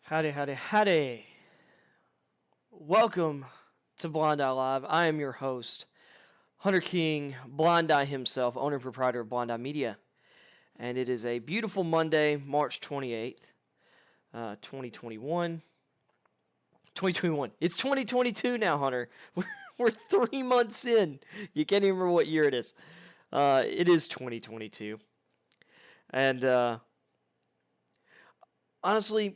Howdy, howdy, howdy. Welcome to Blind Eye Live. I am your host, Hunter King, Blind Eye himself, owner and proprietor of Blind Eye Media. And it is a beautiful Monday, March 28th, 2021. 2021. It's 2022 now, Hunter. We're 3 months in. You can't even remember what year it is. It is 2022. And honestly,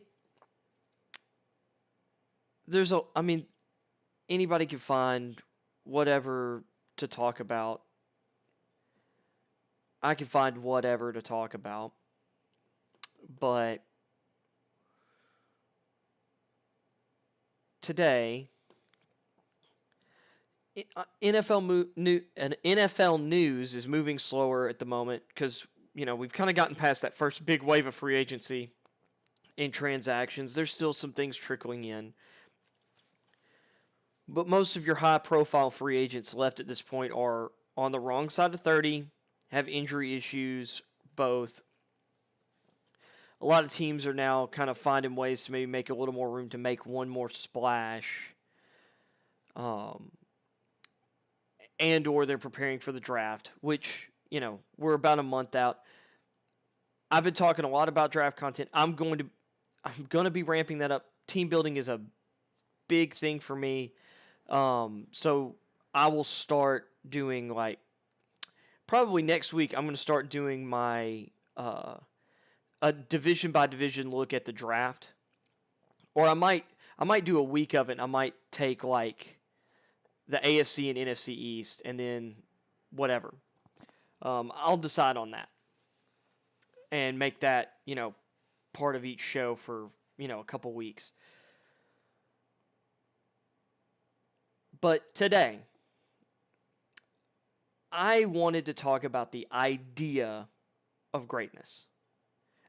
anybody can find whatever to talk about. I can find whatever to talk about. But today, NFL news is moving slower at the moment because, we've kind of gotten past that first big wave of free agency and transactions. There's still some things trickling in. But most of your high-profile free agents left at this point are on the wrong side of 30, have injury issues, both. A lot of teams are now kind of finding ways to maybe make a little more room to make one more splash. And or they're preparing for the draft, which, we're about a month out. I've been talking a lot about draft content. I'm going to be ramping that up. Team building is a big thing for me. So I will start doing probably next week. I'm going to start doing my a division by division look at the draft, or I might do a week of it. I might take the AFC and NFC East, and then whatever. I'll decide on that and make that part of each show for a couple weeks. But today, I wanted to talk about the idea of greatness.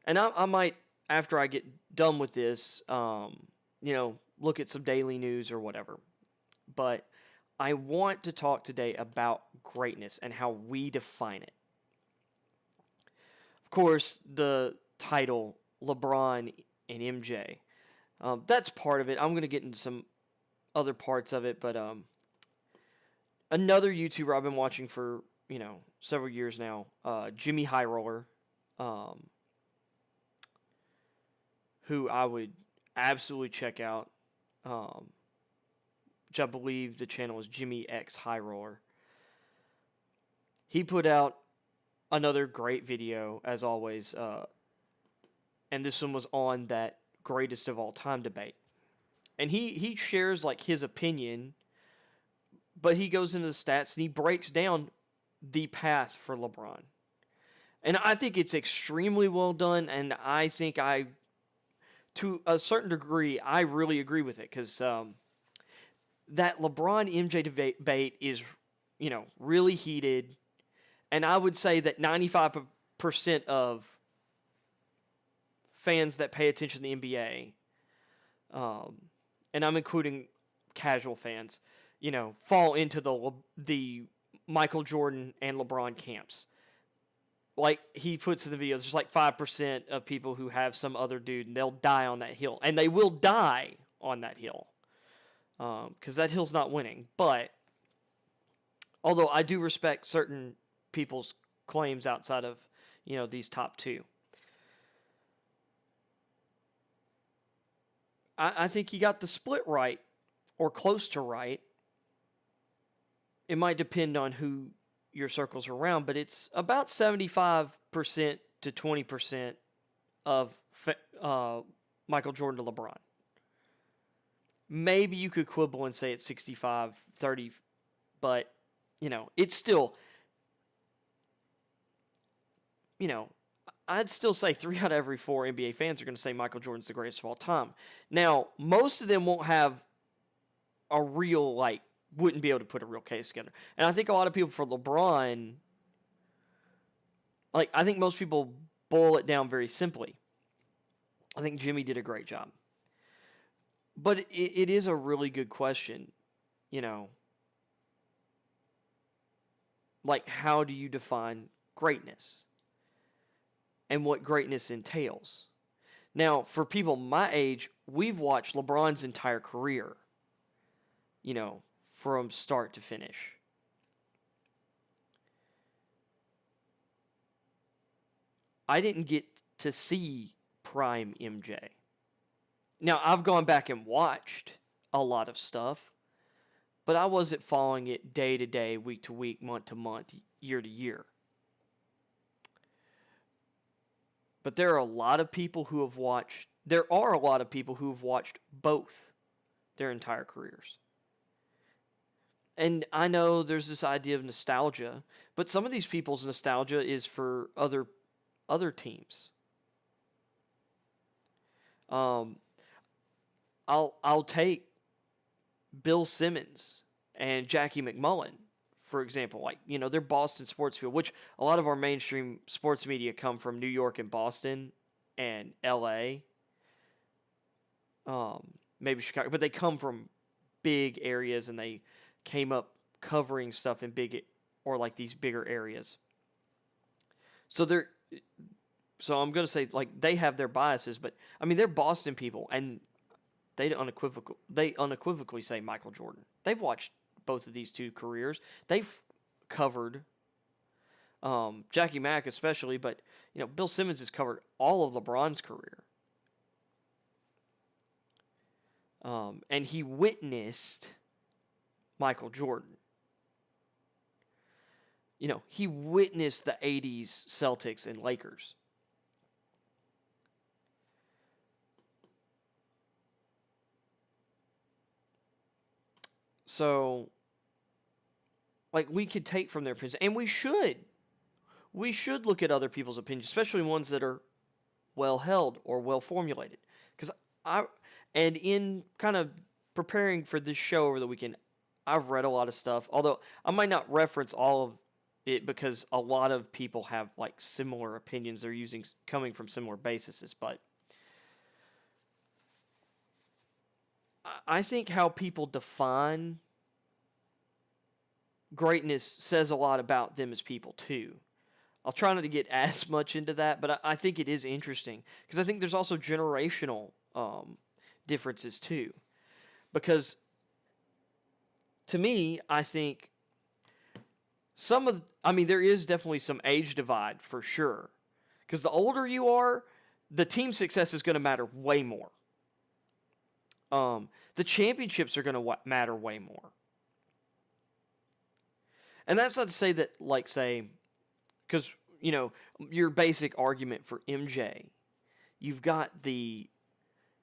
And I might, after I get done with this, look at some daily news or whatever. But I want to talk today about greatness and how we define it. Of course, the title, LeBron and MJ, that's part of it. I'm going to get into some other parts of it, but another YouTuber I've been watching for several years now, Jimmy High Roller, who I would absolutely check out, which I believe the channel is Jimmy X High Roller. He put out another great video, as always, and this one was on that greatest of all time debate. And he shares his opinion, but he goes into the stats and he breaks down the path for LeBron. And I think it's extremely well done, and I think to a certain degree, I really agree with it, because that LeBron-MJ debate is, really heated, and I would say that 95% of fans that pay attention to the NBA, and I'm including casual fans, fall into the Michael Jordan and LeBron camps. Like he puts in the videos, there's 5% of people who have some other dude, and they'll die on that hill. And they will die on that hill, because that hill's not winning. But, although I do respect certain people's claims outside of, these top two. I think he got the split right, or close to right. It might depend on who your circles around, but it's about 75% to 20% of Michael Jordan to LeBron. Maybe you could quibble and say it's 65-30, but, it's still, I'd still say 3 out of every 4 NBA fans are going to say Michael Jordan's the greatest of all time. Now, most of them won't have a real, wouldn't be able to put a real case together. And I think a lot of people for LeBron, I think most people boil it down very simply. I think Jimmy did a great job. But it is a really good question, how do you define greatness? And what greatness entails? Now, for people my age, we've watched LeBron's entire career, from start to finish. I didn't get to see prime MJ. Now, I've gone back and watched a lot of stuff, but I wasn't following it day to day, week to week, month to month, year to year. But there are a lot of people who have watched both their entire careers. And I know there's this idea of nostalgia, but some of these people's nostalgia is for other teams. I'll take Bill Simmons and Jackie McMullen, for example. Like, they're Boston sports people, which a lot of our mainstream sports media come from New York and Boston and LA. Maybe Chicago, but they come from big areas and they came up covering stuff in these bigger areas. So I'm going to say, like, they have their biases, but I mean, they're Boston people, and they unequivocally say Michael Jordan. They've watched both of these two careers. They've covered Jackie Mack especially, but Bill Simmons has covered all of LeBron's career. And he witnessed Michael Jordan. He witnessed the 80s Celtics and Lakers. So, like, we could take from their opinions, and we should. We should look at other people's opinions, especially ones that are well held or well formulated. And in kind of preparing for this show over the weekend, I've read a lot of stuff, although I might not reference all of it because a lot of people have like similar opinions they're coming from similar bases, but I think how people define greatness says a lot about them as people too. I'll try not to get as much into that, but I think it is interesting because I think there's also generational differences too. Because to me, I think there is definitely some age divide for sure. Because the older you are, the team success is going to matter way more. The championships are going to matter way more. And that's not to say that, like, say, because, your basic argument for MJ, you've got he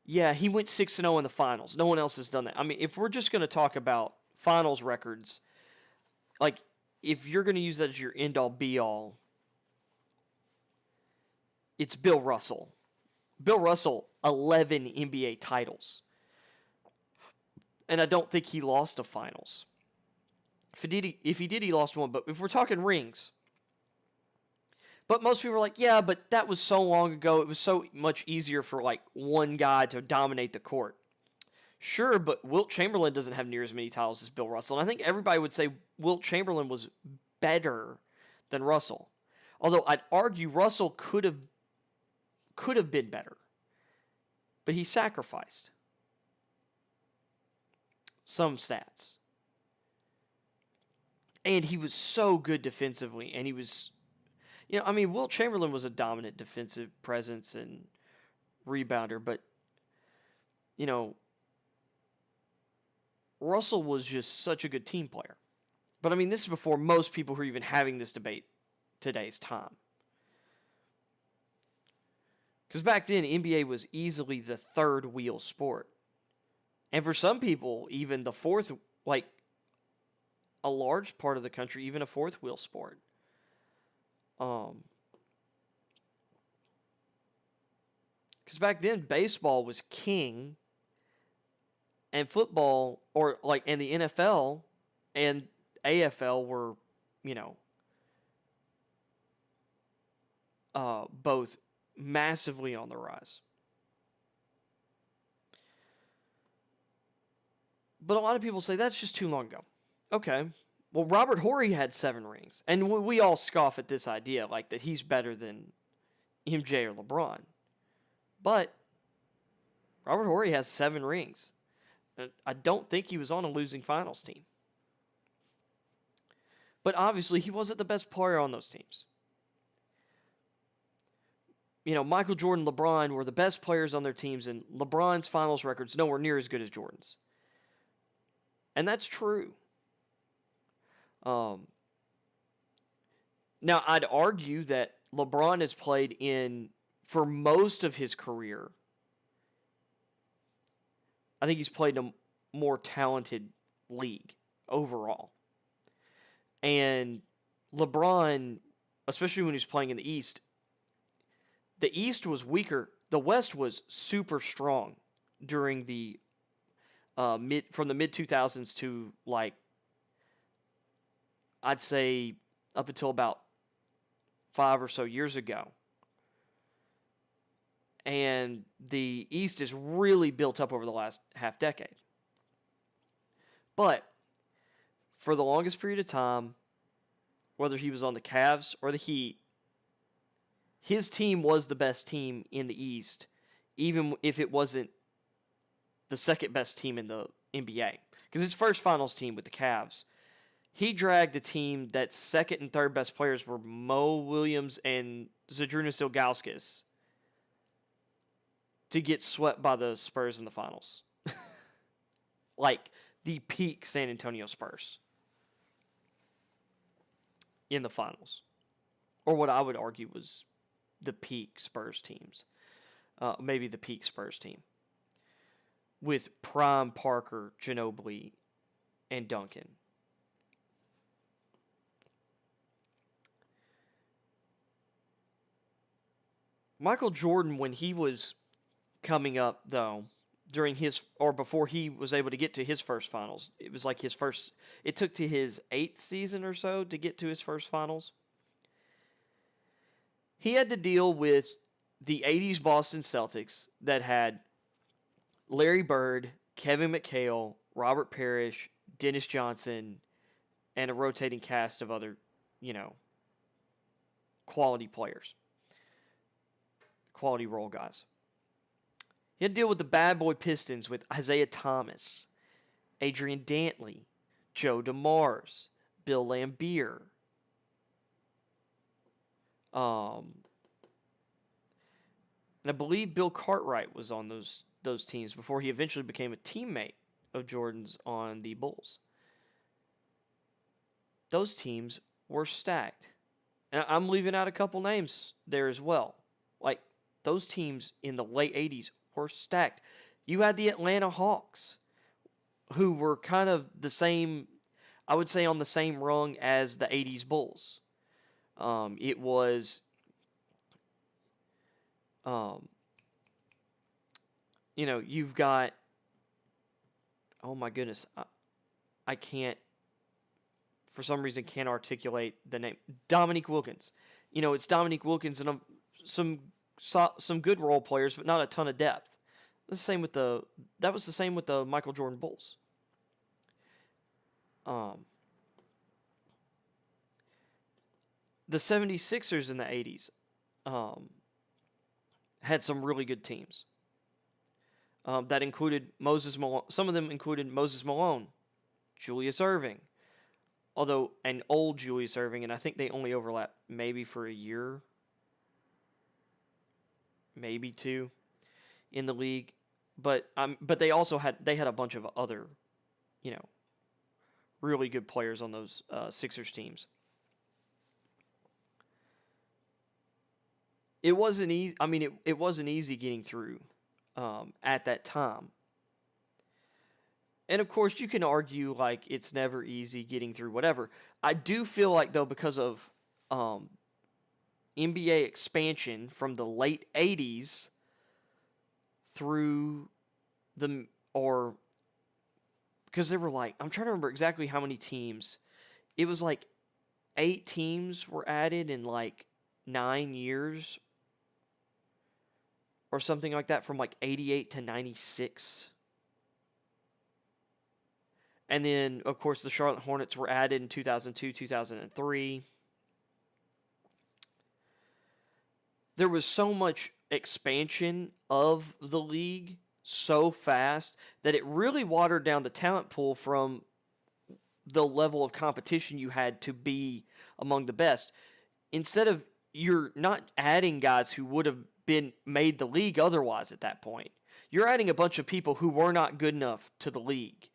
went 6-0 in the finals. No one else has done that. I mean, if we're just going to talk about finals records, like, if you're going to use that as your end-all, be-all, it's Bill Russell. Bill Russell, 11 NBA titles. And I don't think he lost a finals. If he did, he lost one. But if we're talking rings, but most people are like, yeah, but that was so long ago. It was so much easier for like one guy to dominate the court. Sure, but Wilt Chamberlain doesn't have near as many titles as Bill Russell. And I think everybody would say Wilt Chamberlain was better than Russell. Although I'd argue Russell could have been better. But he sacrificed some stats. And he was so good defensively. And he was, Wilt Chamberlain was a dominant defensive presence and rebounder. But, Russell was just such a good team player. But, this is before most people who are even having this debate today's time. Because back then, NBA was easily the third wheel sport. And for some people, even the fourth, like a large part of the country, even a fourth wheel sport. Because back then, baseball was king. And football, and the NFL and AFL were, both massively on the rise. But a lot of people say that's just too long ago. Okay. Well, Robert Horry had 7 rings. And we all scoff at this idea, like that he's better than MJ or LeBron. But Robert Horry has 7 rings. I don't think he was on a losing finals team. But obviously, he wasn't the best player on those teams. Michael Jordan, LeBron were the best players on their teams, and LeBron's finals record's nowhere near as good as Jordan's. And that's true. Now, I'd argue that LeBron has played for most of his career, I think he's played in a more talented league overall. And LeBron, especially when he's playing in the East was weaker. The West was super strong during the from the mid 2000s to I'd say up until about 5 or so years ago. And the East is really built up over the last half decade. But for the longest period of time, whether he was on the Cavs or the Heat, his team was the best team in the East, even if it wasn't the second best team in the NBA. Because his first finals team with the Cavs, he dragged a team that second and third best players were Mo Williams and Zydrunas Ilgauskas to get swept by the Spurs in the finals. Like the peak San Antonio Spurs in the finals. Or what I would argue was the peak Spurs teams. Maybe the peak Spurs team. With prime Parker, Ginobili, and Duncan. Michael Jordan, when he was coming up, though, before he was able to get to his first finals, it was like it took to his 8th season or so to get to his first finals. He had to deal with the 80s Boston Celtics that had Larry Bird, Kevin McHale, Robert Parrish, Dennis Johnson, and a rotating cast of other, quality players. Quality role guys. He had to deal with the bad boy Pistons with Isaiah Thomas, Adrian Dantley, Joe DeMars, Bill Laimbeer. And I believe Bill Cartwright was on those teams before he eventually became a teammate of Jordan's on the Bulls. Those teams were stacked. And I'm leaving out a couple names there as well. Like, those teams in the late 80s were stacked. You had the Atlanta Hawks, who were kind of the same, I would say on the same rung as the 80s Bulls. It was, you've got, oh my goodness, I can't, for some reason, can't articulate the name. Dominique Wilkins. It's Dominique Wilkins and some good role players, but not a ton of depth. That was the same with the Michael Jordan Bulls. The 76ers in the 80s had some really good teams. That included Moses Malone. Some of them included Moses Malone, Julius Erving, an old Julius Erving, and I think they only overlap maybe for a year, maybe 2 in the league. But they also had a bunch of other, really good players on those Sixers teams. It wasn't easy. I mean, it wasn't easy getting through at that time. And of course, you can argue like it's never easy getting through whatever. I do feel like, though, because of NBA expansion from the late 80s through because there were I'm trying to remember exactly how many teams. It was 8 teams were added in 9 years or something like that, from 88 to 96. And then, of course, the Charlotte Hornets were added in 2002, 2003. There was so much expansion of the league so fast that it really watered down the talent pool from the level of competition you had to be among the best. Instead of, you're not adding guys who would have been made the league otherwise at that point. You're adding a bunch of people who were not good enough to the league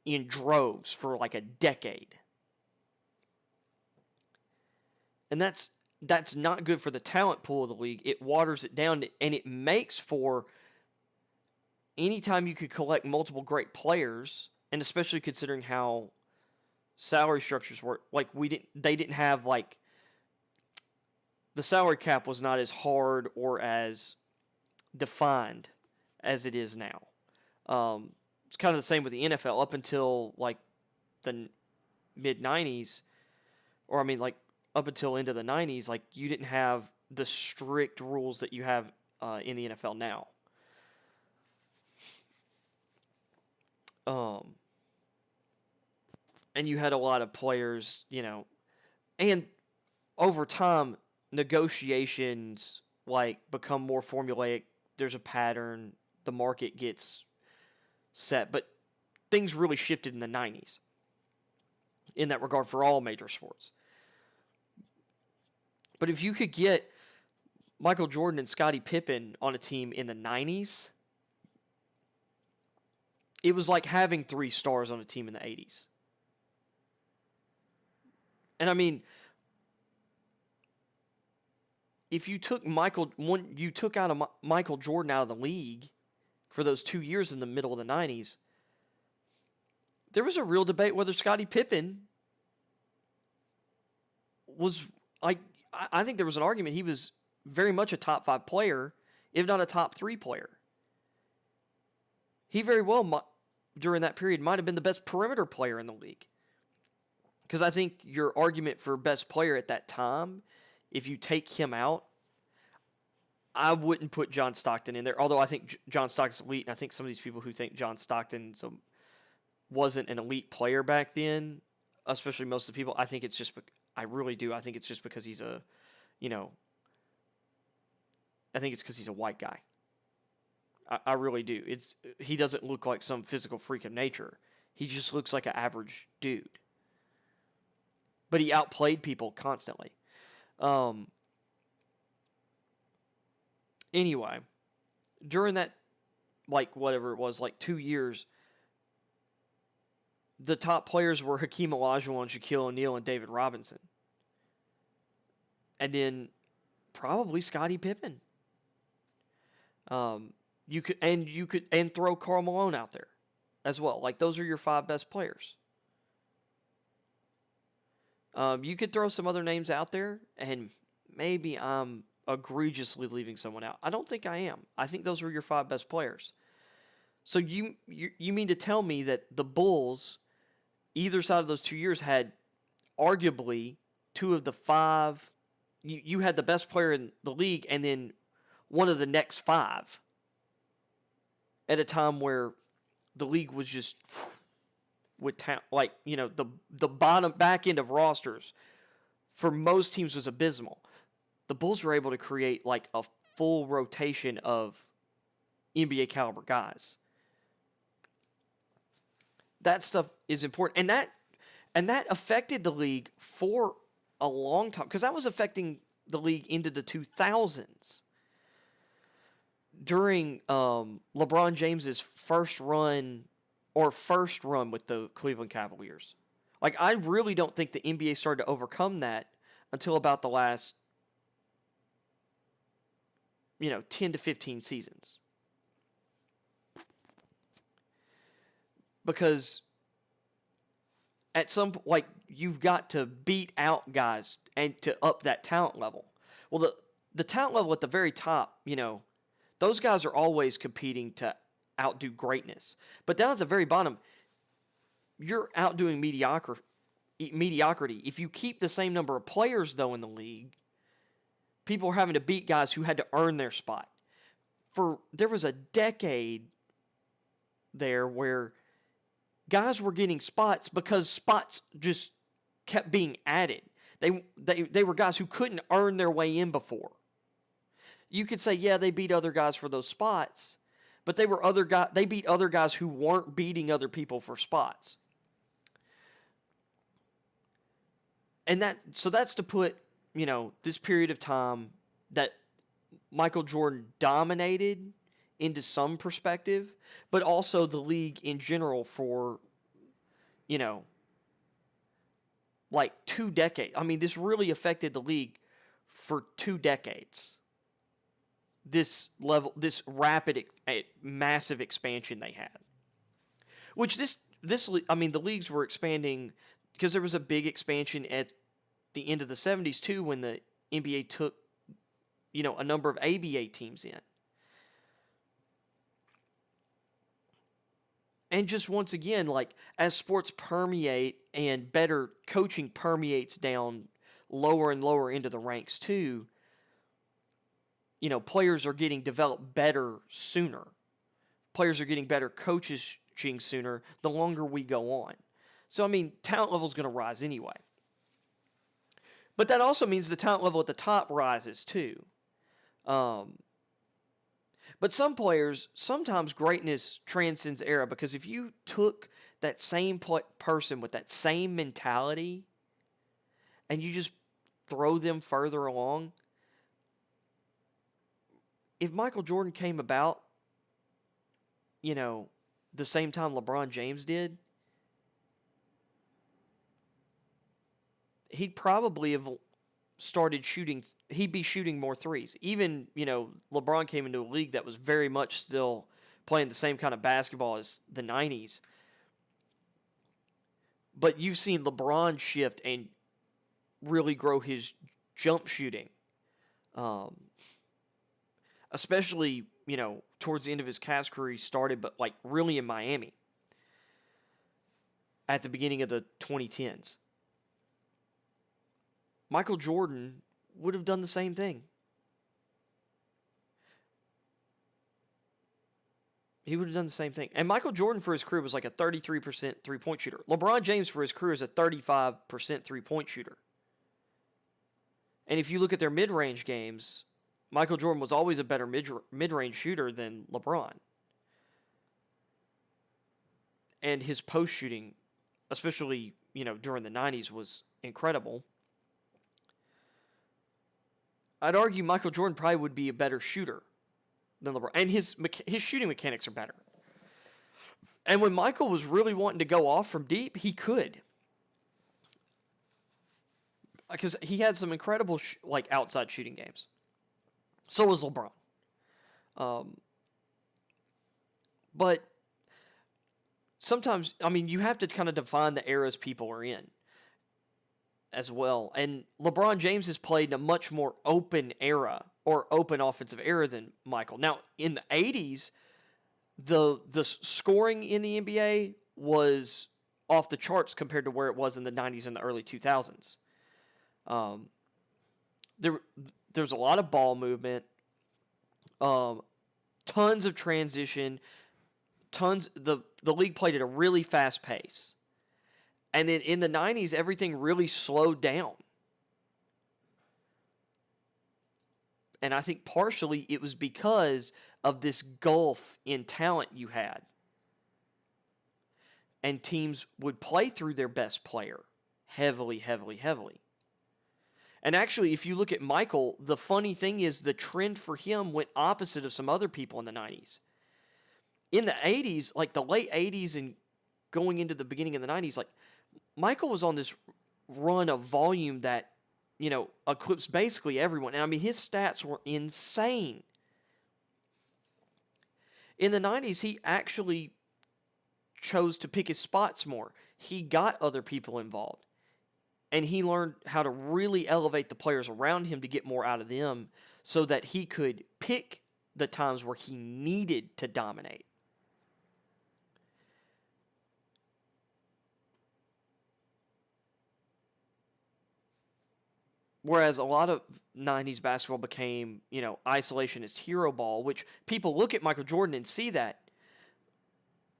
in droves for like a decade. And that's not good for the talent pool of the league. It waters it down, and it makes for, anytime you could collect multiple great players, and especially considering how salary structures work, like they didn't have, like, the salary cap was not as hard or as defined as it is now. It's kind of the same with the NFL up until like the mid 90s, or I mean like up until into the 90s, like you didn't have the strict rules that you have in the NFL now. And you had a lot of players, and over time negotiations like become more formulaic. There's a pattern, the market gets set, but things really shifted in the 90s in that regard for all major sports. But if you could get Michael Jordan and Scottie Pippen on a team in the 90s, it was like having 3 stars on a team in the 80s. And I mean, if you took Michael Jordan out of the league for those 2 years in the middle of the 90s, there was a real debate whether Scottie Pippen was, like, I think there was an argument he was very much a top 5 player, if not a top 3 player. He very well, during that period, might have been the best perimeter player in the league. Because I think your argument for best player at that time, if you take him out, I wouldn't put John Stockton in there. Although I think John Stockton's elite, and I think some of these people who think John Stockton wasn't an elite player back then, especially most of the people, I think it's just, I really do. I think it's just because he's I think it's because he's a white guy. I really do. He doesn't look like some physical freak of nature. He just looks like an average dude. But he outplayed people constantly. Anyway, during that, like, whatever it was, like 2 years, the top players were Hakeem Olajuwon, Shaquille O'Neal, and David Robinson. And then probably Scottie Pippen. You could throw Karl Malone out there as well. Like, those are your 5 best players. You could throw some other names out there, and maybe I'm egregiously leaving someone out. I don't think I am. I think those were your 5 best players. So you mean to tell me that the Bulls, either side of those 2 years, had arguably 2 of the 5. You had the best player in the league, and then one of the next 5 at a time where the league was just with the bottom back end of rosters for most teams was abysmal. The Bulls were able to create like a full rotation of NBA caliber guys. That stuff is important, and that affected the league for a long time, because that was affecting the league into the 2000s. During LeBron James's first run with the Cleveland Cavaliers. Like, I really don't think the NBA started to overcome that until about the last 10 to 15 seasons. Because at some point, like, you've got to beat out guys and to up that talent level. Well, the talent level at the very top, those guys are always competing to outdo greatness. But down at the very bottom, you're outdoing mediocrity. If you keep the same number of players, though, in the league, people are having to beat guys who had to earn their spot. There was a decade there where guys were getting spots because spots just kept being added. They were guys who couldn't earn their way in before. You could say, yeah, they beat other guys for those spots, But they beat other guys who weren't beating other people for spots. And that's to put, this period of time that Michael Jordan dominated into some perspective, but also the league in general for, like 2 decades. I mean, this really affected the league for 2 decades. This rapid, massive expansion they had. Which the leagues were expanding because there was a big expansion at the end of the 70s too, when the NBA took, a number of ABA teams in. And just once again, like, as sports permeate and better coaching permeates down lower and lower into the ranks too, players are getting developed better sooner. Players are getting better coaching sooner the longer we go on. So, talent level is going to rise anyway. But that also means the talent level at the top rises too. But some players, sometimes greatness transcends era, because if you took that same person with that same mentality and you just throw them further along, if Michael Jordan came about, the same time LeBron James did, he'd probably have started shooting. He'd be shooting more threes. Even, LeBron came into a league that was very much still playing the same kind of basketball as the 90s. But you've seen LeBron shift and really grow his jump shooting. Especially, towards the end of his Cavs career, he started, but like really in Miami at the beginning of the 2010s. Michael Jordan would have done the same thing. He would have done the same thing. And Michael Jordan for his career was like a 33% three-point shooter. LeBron James for his career is a 35% three-point shooter. And if you look at their mid-range games, Michael Jordan was always a better mid-range shooter than LeBron. And his post shooting, especially, during the 90s, was incredible. I'd argue Michael Jordan probably would be a better shooter than LeBron. And his shooting mechanics are better. And when Michael was really wanting to go off from deep, he could. Because he had some incredible outside shooting games. So was LeBron. But sometimes, you have to kind of define the eras people are in as well. And LeBron James has played in a much more open era, or open offensive era, than Michael. Now, in the 80s, the scoring in the NBA was off the charts compared to where it was in the 90s and the early 2000s. There's a lot of ball movement, tons of transition, the league played at a really fast pace. And then in the 90s, everything really slowed down. And I think partially it was because of this gulf in talent you had. And teams would play through their best player heavily, heavily, heavily. And actually, if you look at Michael, the funny thing is the trend for him went opposite of some other people in the 90s. In the 80s, like the late 80s and going into the beginning of the 90s, like Michael was on this run of volume that, eclipsed basically everyone. And his stats were insane. In the 90s, he actually chose to pick his spots more. He got other people involved. And he learned how to really elevate the players around him to get more out of them so that he could pick the times where he needed to dominate. Whereas a lot of 90s basketball became, isolationist hero ball, which people look at Michael Jordan and see that.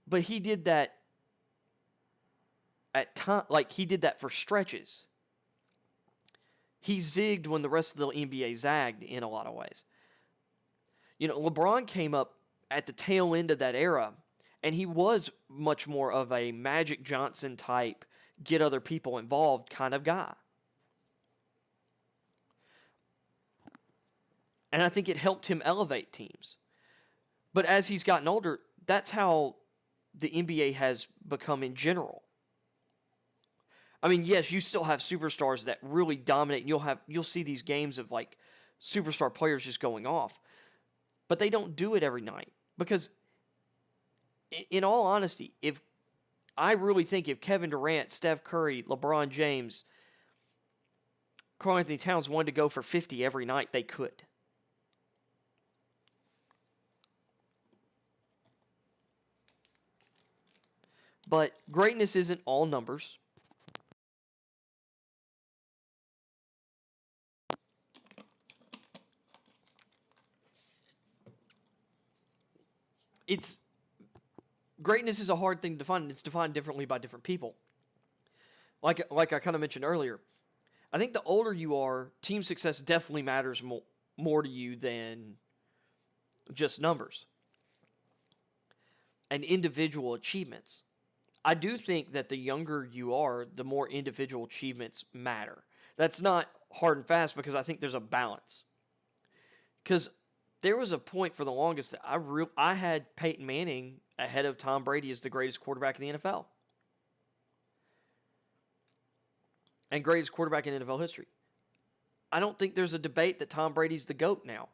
But he did that at time, he did that for stretches. He zigged when the rest of the NBA zagged in a lot of ways. LeBron came up at the tail end of that era, and he was much more of a Magic Johnson type, get other people involved kind of guy. And I think it helped him elevate teams. But as he's gotten older, that's how the NBA has become in general. I mean, yes, you still have superstars that really dominate, and you'll see these games of like superstar players just going off. But they don't do it every night, because in all honesty, I really think if Kevin Durant, Steph Curry, LeBron James, Karl Anthony Towns wanted to go for 50 every night, they could. But greatness isn't all numbers. Greatness is a hard thing to define, and it's defined differently by different people. Like I kind of mentioned earlier, I think the older you are, team success definitely matters more to you than just numbers and individual achievements. I do think that the younger you are, the more individual achievements matter. That's not hard and fast, because I think there's a balance. Because there was a point for the longest that I had Peyton Manning ahead of Tom Brady as the greatest quarterback in the NFL. And greatest quarterback in NFL history. I don't think there's a debate that Tom Brady's the GOAT now.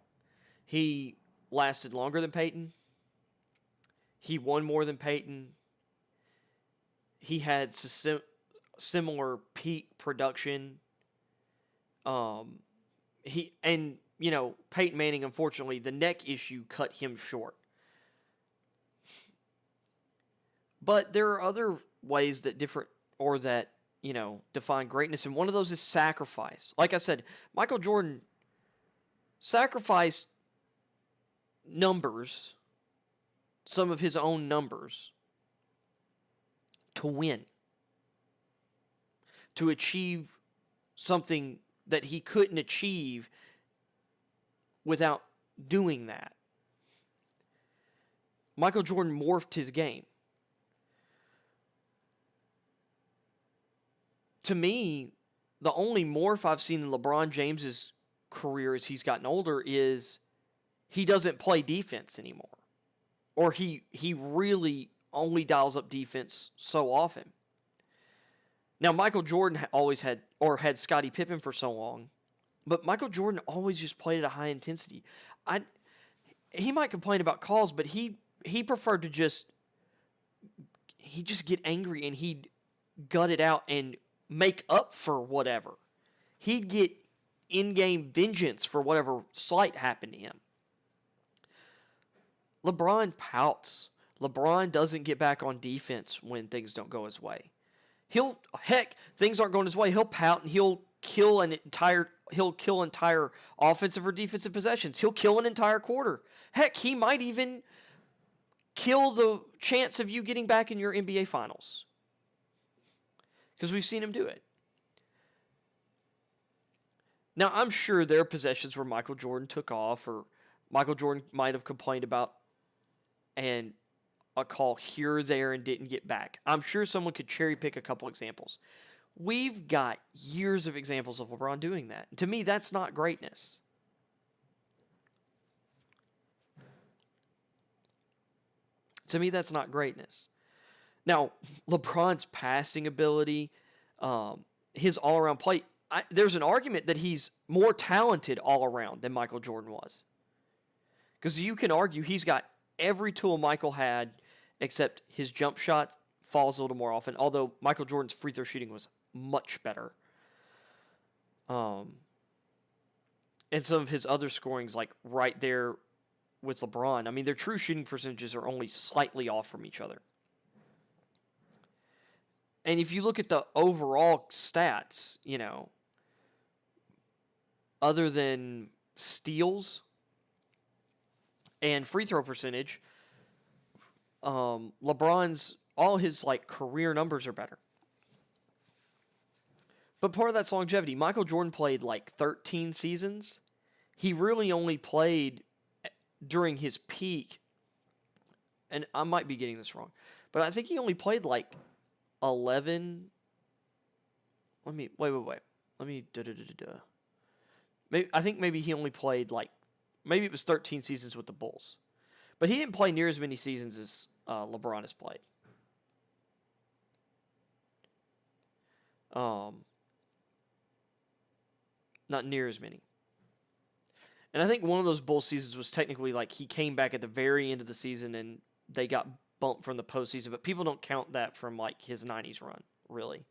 He lasted longer than Peyton. He won more than Peyton. He had similar peak production. Peyton Manning, unfortunately, the neck issue cut him short. But there are other ways that define greatness, and one of those is sacrifice. Like I said, Michael Jordan sacrificed numbers, some of his own numbers, to win, to achieve something that he couldn't achieve without doing that. Michael Jordan morphed his game. To me, the only morph I've seen in LeBron James's career as he's gotten older is he doesn't play defense anymore. Or he really only dials up defense so often. Now, Michael Jordan always had Scottie Pippen for so long, but Michael Jordan always just played at a high intensity. He might complain about calls, but he preferred to just get angry, and he'd gut it out and make up for whatever. He'd get in-game vengeance for whatever slight happened to him. LeBron pouts. LeBron doesn't get back on defense when things don't go his way. Things aren't going his way. He'll pout, and he'll kill entire offensive or defensive possessions. He'll kill an entire quarter. Heck, he might even kill the chance of you getting back in your NBA Finals. Because we've seen him do it. Now, I'm sure there are possessions where Michael Jordan took off, or Michael Jordan might have complained about and a call here or there and didn't get back. I'm sure someone could cherry pick a couple examples. We've got years of examples of LeBron doing that. To me, that's not greatness. To me, that's not greatness. Now, LeBron's passing ability, his all-around play, there's an argument that he's more talented all around than Michael Jordan was. Because you can argue he's got every tool Michael had, except his jump shot falls a little more often, although Michael Jordan's free throw shooting was much better. And some of his other scorings, like right there with LeBron, I mean, their true shooting percentages are only slightly off from each other. And if you look at the overall stats, other than steals and free throw percentage, LeBron's, all his career numbers are better. But part of that's longevity. Michael Jordan played 13 seasons. He really only played during his peak and I might be getting this wrong, but I think he only played like 11. Let me wait. Let me Maybe I think maybe he only played like maybe it was 13 seasons with the Bulls, but he didn't play near as many seasons as LeBron has played. Not near as many. And I think one of those Bulls seasons was technically like he came back at the very end of the season and they got bumped from the postseason, but people don't count that from like his 90s run, really.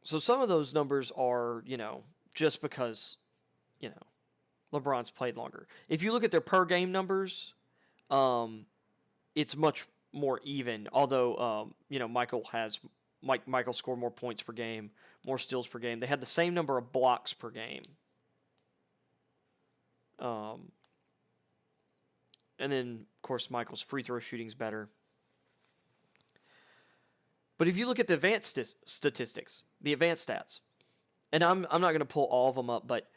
So some of those numbers are, just because, LeBron's played longer. If you look at their per game numbers, it's much more even. Although, Michael scored more points per game, more steals per game. They had the same number of blocks per game. And then, of course, Michael's free throw shooting's better. But if you look at the advanced statistics, the advanced stats, and I'm not going to pull all of them up, but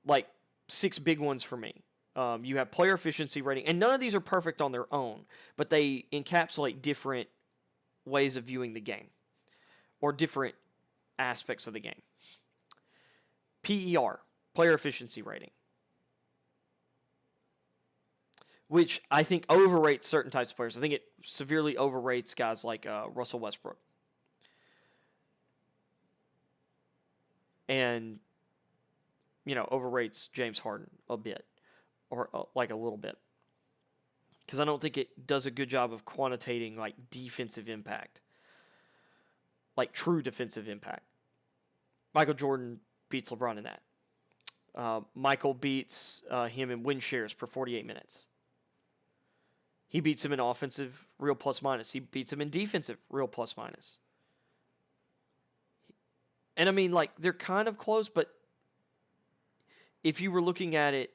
like 6 big ones for me. You have player efficiency rating, and none of these are perfect on their own, but they encapsulate different ways of viewing the game or different aspects of the game. PER, player efficiency rating, which I think overrates certain types of players. I think it severely overrates guys like Russell Westbrook. And, overrates James Harden a bit, or like a little bit. Because I don't think it does a good job of quantitating like defensive impact, like true defensive impact. Michael Jordan beats LeBron in that. Michael beats him in win shares per 48 minutes. He beats him in offensive real plus minus. He beats him in defensive real plus minus. And I mean, like, they're kind of close, but if you were looking at it,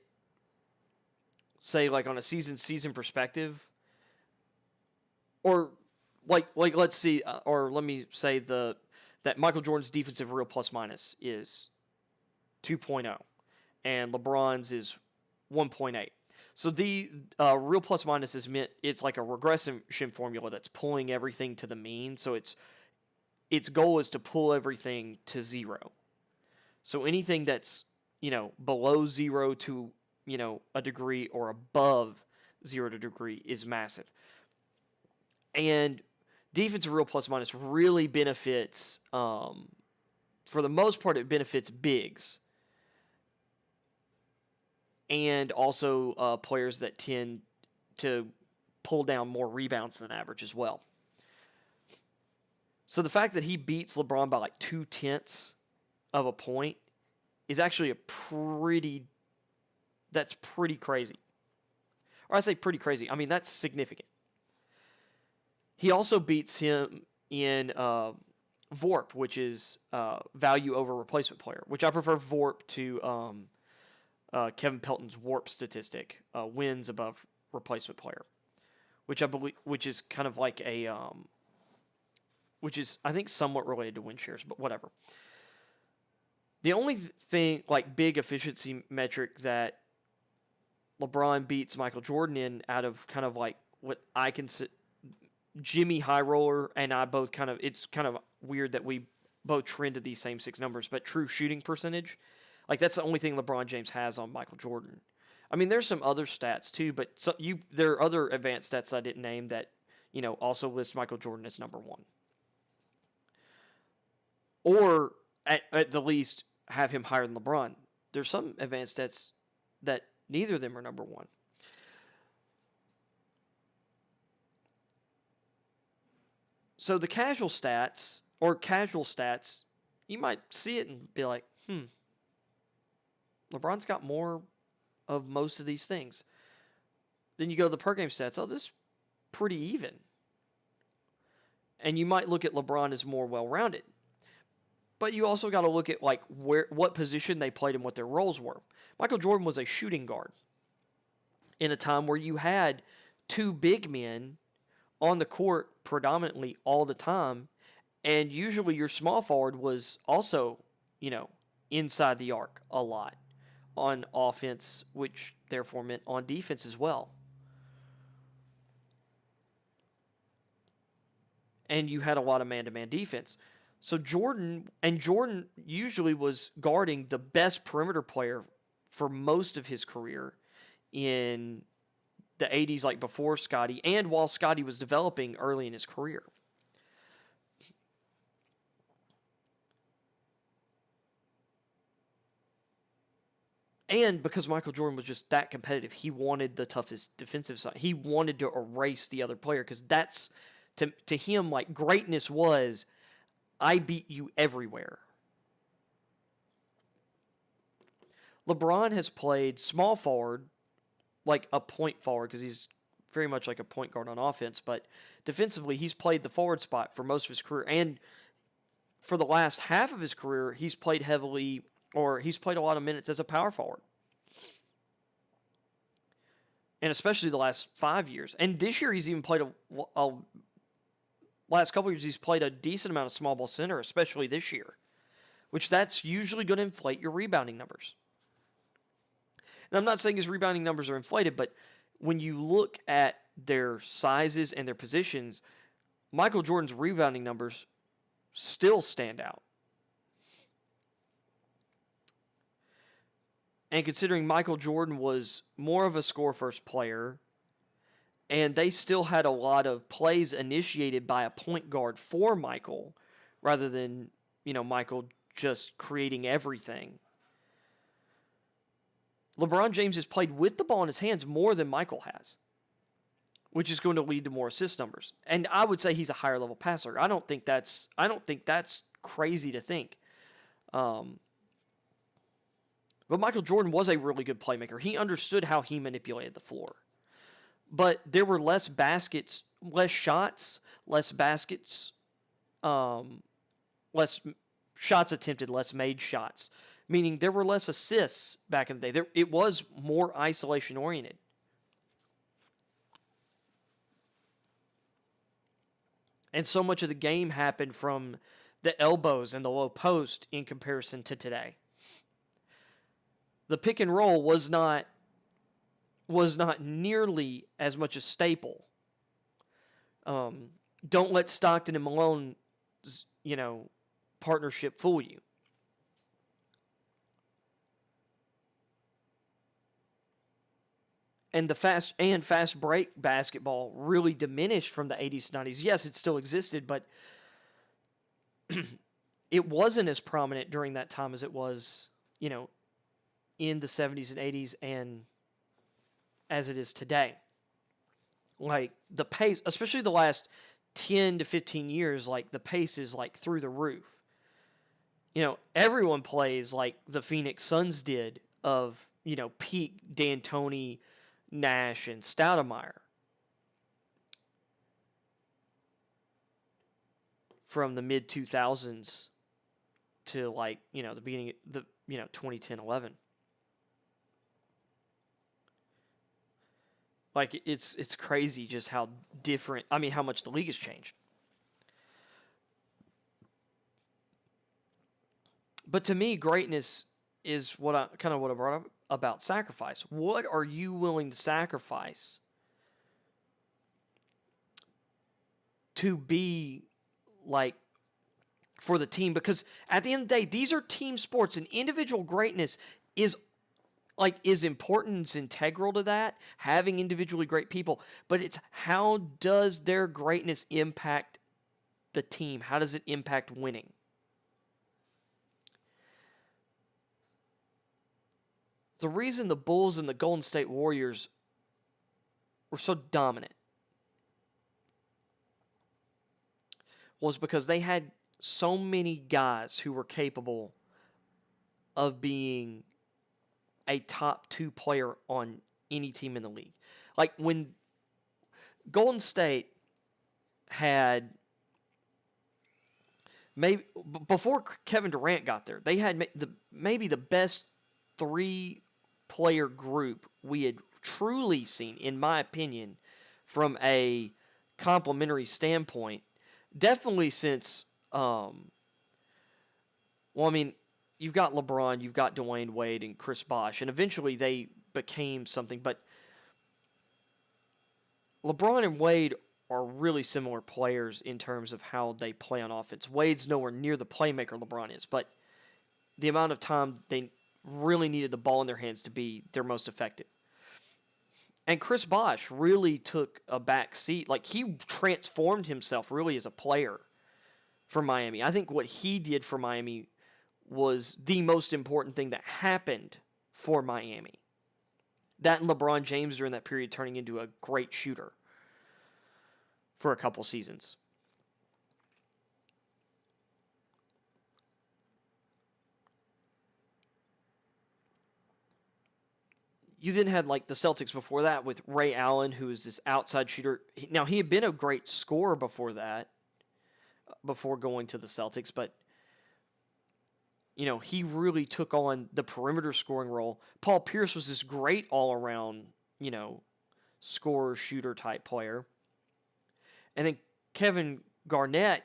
say, like on a season perspective, or like let's see, or let me say that Michael Jordan's defensive real plus minus is 2.0, and LeBron's is 1.8. So the real plus minus is meant, it's like a regression formula that's pulling everything to the mean. So its goal is to pull everything to 0. So anything that's, below 0 to, a degree or above 0 to degree is massive. And defensive real plus minus really benefits, for the most part, it benefits bigs. And also players that tend to pull down more rebounds than average as well. So the fact that he beats LeBron by like 0.2 of a point is actually that's pretty crazy. Or I say pretty crazy, I mean that's significant. He also beats him in VORP, which is value over replacement player, which I prefer VORP to Kevin Pelton's WARP statistic, wins above replacement player, which I believe, which is kind of like a, which is I think somewhat related to win shares, but whatever. The only thing like big efficiency metric that LeBron beats Michael Jordan in, out of kind of like what I consider Jimmy High Roller and I both kind of, it's kind of weird that we both trend to these same 6 numbers, but true shooting percentage. Like, that's the only thing LeBron James has on Michael Jordan. I mean, there's some other stats, too, but there are other advanced stats I didn't name that, also list Michael Jordan as number 1. Or, at the least, have him higher than LeBron. There's some advanced stats that neither of them are number 1. So the casual stats, you might see it and be like, LeBron's got more of most of these things. Then you go to the per game stats. Oh, this is pretty even. And you might look at LeBron as more well-rounded. But you also got to look at like what position they played and what their roles were. Michael Jordan was a shooting guard in a time where you had 2 big men on the court predominantly all the time, and usually your small forward was also, inside the arc a lot. on offense, which therefore meant on defense as well. And you had a lot of man-to-man defense. So Jordan usually was guarding the best perimeter player for most of his career in the 80s, like before Scottie, and while Scottie was developing early in his career. And because Michael Jordan was just that competitive, he wanted the toughest defensive side. He wanted to erase the other player because that's, to him, like, greatness was, I beat you everywhere. LeBron has played small forward, like a point forward, because he's very much like a point guard on offense, but defensively, he's played the forward spot for most of his career. And for the last half of his career, he's played heavily, or he's played a lot of minutes as a power forward. And especially the last 5 years. And this year, he's even played last couple of years, he's played a decent amount of small ball center, especially this year, which that's usually going to inflate your rebounding numbers. And I'm not saying his rebounding numbers are inflated, but when you look at their sizes and their positions, Michael Jordan's rebounding numbers still stand out. And considering Michael Jordan was more of a score-first player, and they still had a lot of plays initiated by a point guard for Michael, rather than, Michael just creating everything. LeBron James has played with the ball in his hands more than Michael has, which is going to lead to more assist numbers. And I would say he's a higher level passer. I don't think that's crazy to think. But Michael Jordan was a really good playmaker. He understood how he manipulated the floor. But there were less baskets, less shots, less baskets, less shots attempted, less made shots. Meaning there were less assists back in the day. It was more isolation oriented. And so much of the game happened from the elbows and the low post in comparison to today. The pick and roll was not nearly as much a staple. Don't let Stockton and Malone's, partnership fool you. And the fast break basketball really diminished from the 80s to 90s. Yes, it still existed, but it wasn't as prominent during that time as it was, in the 70s and 80s and as it is today. Like, the pace, especially the last 10 to 15 years, like, the pace is, like, through the roof. Everyone plays like the Phoenix Suns did of, peak D'Antoni, Nash, and Stoudemire. From the mid-2000s to, like, the beginning of the, 2010-11. Like, it's crazy just how different, how much the league has changed. But to me, greatness is what I brought up about sacrifice. What are you willing to sacrifice to be, like, for the team? Because at the end of the day, these are team sports, and individual greatness is important, it's integral to that, having individually great people, but it's how does their greatness impact the team? How does it impact winning? The reason the Bulls and the Golden State Warriors were so dominant was because they had so many guys who were capable of being a top 2 player on any team in the league. Like, when Golden State had, maybe before Kevin Durant got there, they had maybe the best 3-player group we had truly seen, in my opinion, from a complementary standpoint. Definitely since, you've got LeBron, you've got Dwayne Wade and Chris Bosh, and eventually they became something. But LeBron and Wade are really similar players in terms of how they play on offense. Wade's nowhere near the playmaker LeBron is, but the amount of time they really needed the ball in their hands to be their most effective. And Chris Bosh really took a back seat. Like, he transformed himself really as a player for Miami. I think what he did for Miami was the most important thing that happened for Miami. That and LeBron James during that period turning into a great shooter for a couple seasons. You then had like the Celtics before that with Ray Allen, who was this outside shooter. Now, he had been a great scorer before that, before going to the Celtics, but he really took on the perimeter scoring role. Paul Pierce was this great all-around, scorer, shooter type player. And then Kevin Garnett,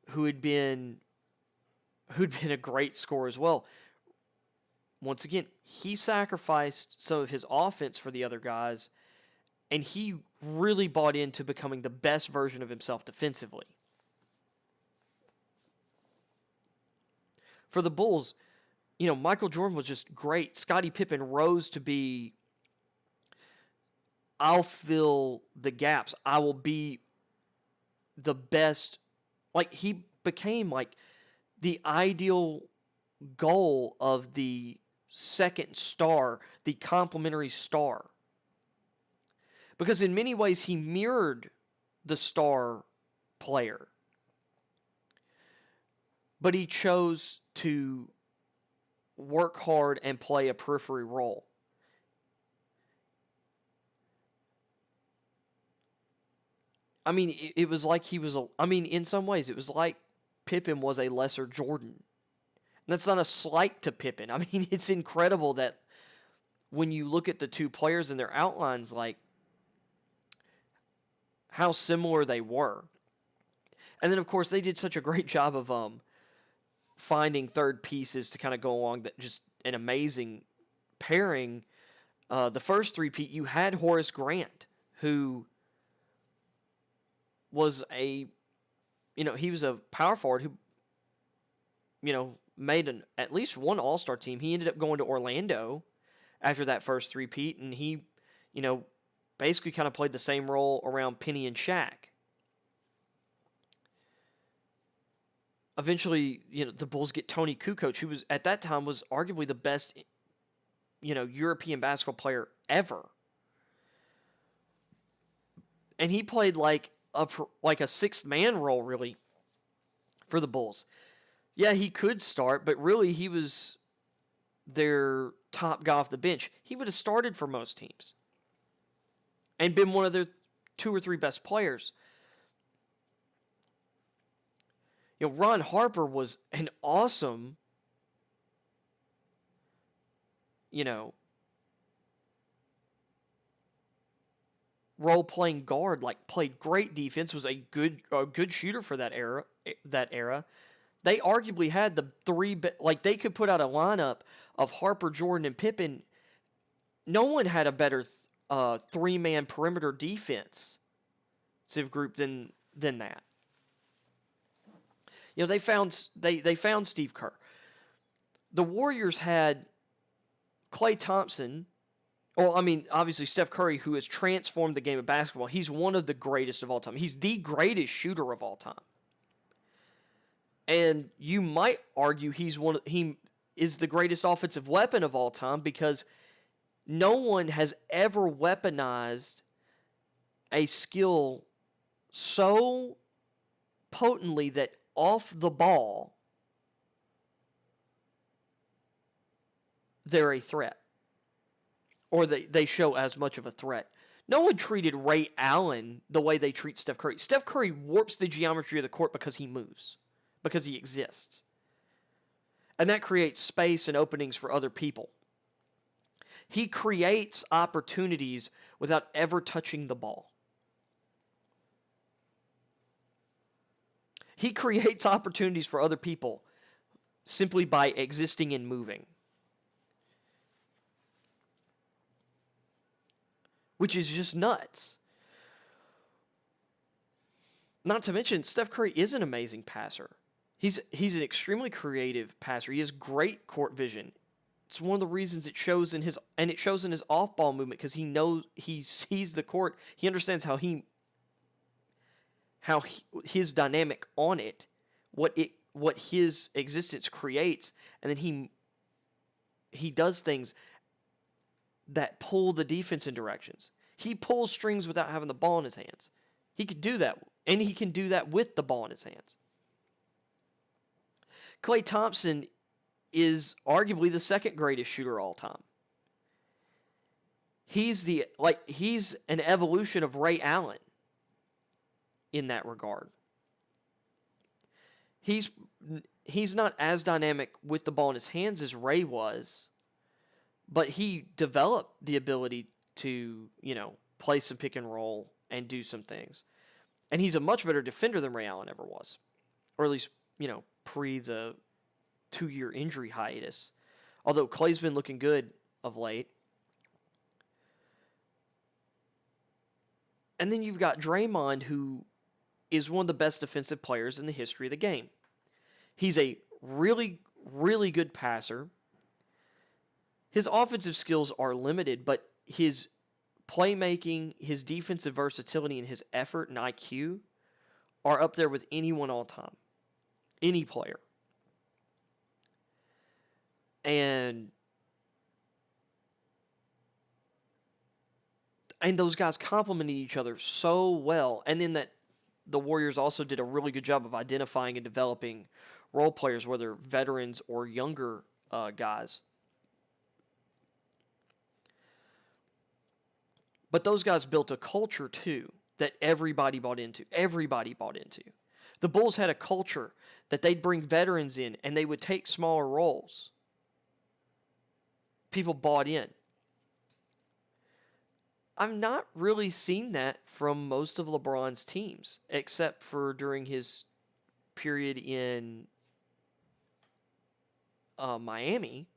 who'd been a great scorer as well. Once again, he sacrificed some of his offense for the other guys, and he really bought into becoming the best version of himself defensively. For the Bulls, Michael Jordan was just great. Scottie Pippen rose to be, I'll fill the gaps. I will be the best. Like, he became like the ideal goal of the second star, the complementary star. Because in many ways he mirrored the star player. But he chose to work hard and play a periphery role. I mean, it was like in some ways, it was like Pippen was a lesser Jordan. And that's not a slight to Pippen. I mean, it's incredible that when you look at the two players and their outlines, like, how similar they were. And then, of course, they did such a great job of finding third pieces to kind of go along, that just an amazing pairing. The first three-peat, you had Horace Grant, who was he was a power forward who, made at least one All-Star team. He ended up going to Orlando after that first three-peat, and he, basically kind of played the same role around Penny and Shaq. Eventually, the Bulls get Tony Kukoc, who was at that time was arguably the best, European basketball player ever. And he played like a sixth man role really for the Bulls. Yeah, he could start, but really he was their top guy off the bench. He would have started for most teams and been one of their two or three best players. Ron Harper was an awesome, role-playing guard. Like, played great defense, was a good shooter for that era. They arguably had the three, like, they could put out a lineup of Harper, Jordan, and Pippen. No one had a better three-man perimeter defensive group than that. They found Steve Kerr. The Warriors had Klay Thompson. Well, I mean, obviously Steph Curry, who has transformed the game of basketball. He's one of the greatest of all time. He's the greatest shooter of all time. And you might argue he is the greatest offensive weapon of all time, because no one has ever weaponized a skill so potently that off the ball they're a threat, or they show as much of a threat. No one treated Ray Allen the way they treat Steph Curry. Steph Curry warps the geometry of the court because he moves, because he exists. And that creates space and openings for other people. He creates opportunities without ever touching the ball. He creates opportunities for other people simply by existing and moving. Which is just nuts. Not to mention, Steph Curry is an amazing passer. He's an extremely creative passer. He has great court vision. It's one of the reasons it shows in his off-ball movement, because he sees the court. He understands how his dynamic on it, what his existence creates, and then he does things that pull the defense in directions. He pulls strings without having the ball in his hands. He could do that, and he can do that with the ball in his hands. Klay Thompson is arguably the second greatest shooter all time. He's an evolution of Ray Allen in that regard. He's not as dynamic with the ball in his hands as Ray was, but he developed the ability to, play some pick and roll and do some things. And he's a much better defender than Ray Allen ever was. Or at least, pre the 2-year injury hiatus. Although Klay's been looking good of late. And then you've got Draymond, who is one of the best defensive players in the history of the game. He's a really, really good passer. His offensive skills are limited, but his playmaking, his defensive versatility, and his effort and IQ are up there with anyone all time. Any player. And those guys complemented each other so well. And then the Warriors also did a really good job of identifying and developing role players, whether veterans or younger guys. But those guys built a culture, too, that everybody bought into. The Bulls had a culture that they'd bring veterans in, and they would take smaller roles. People bought in. I've not really seen that from most of LeBron's teams, except for during his period in Miami.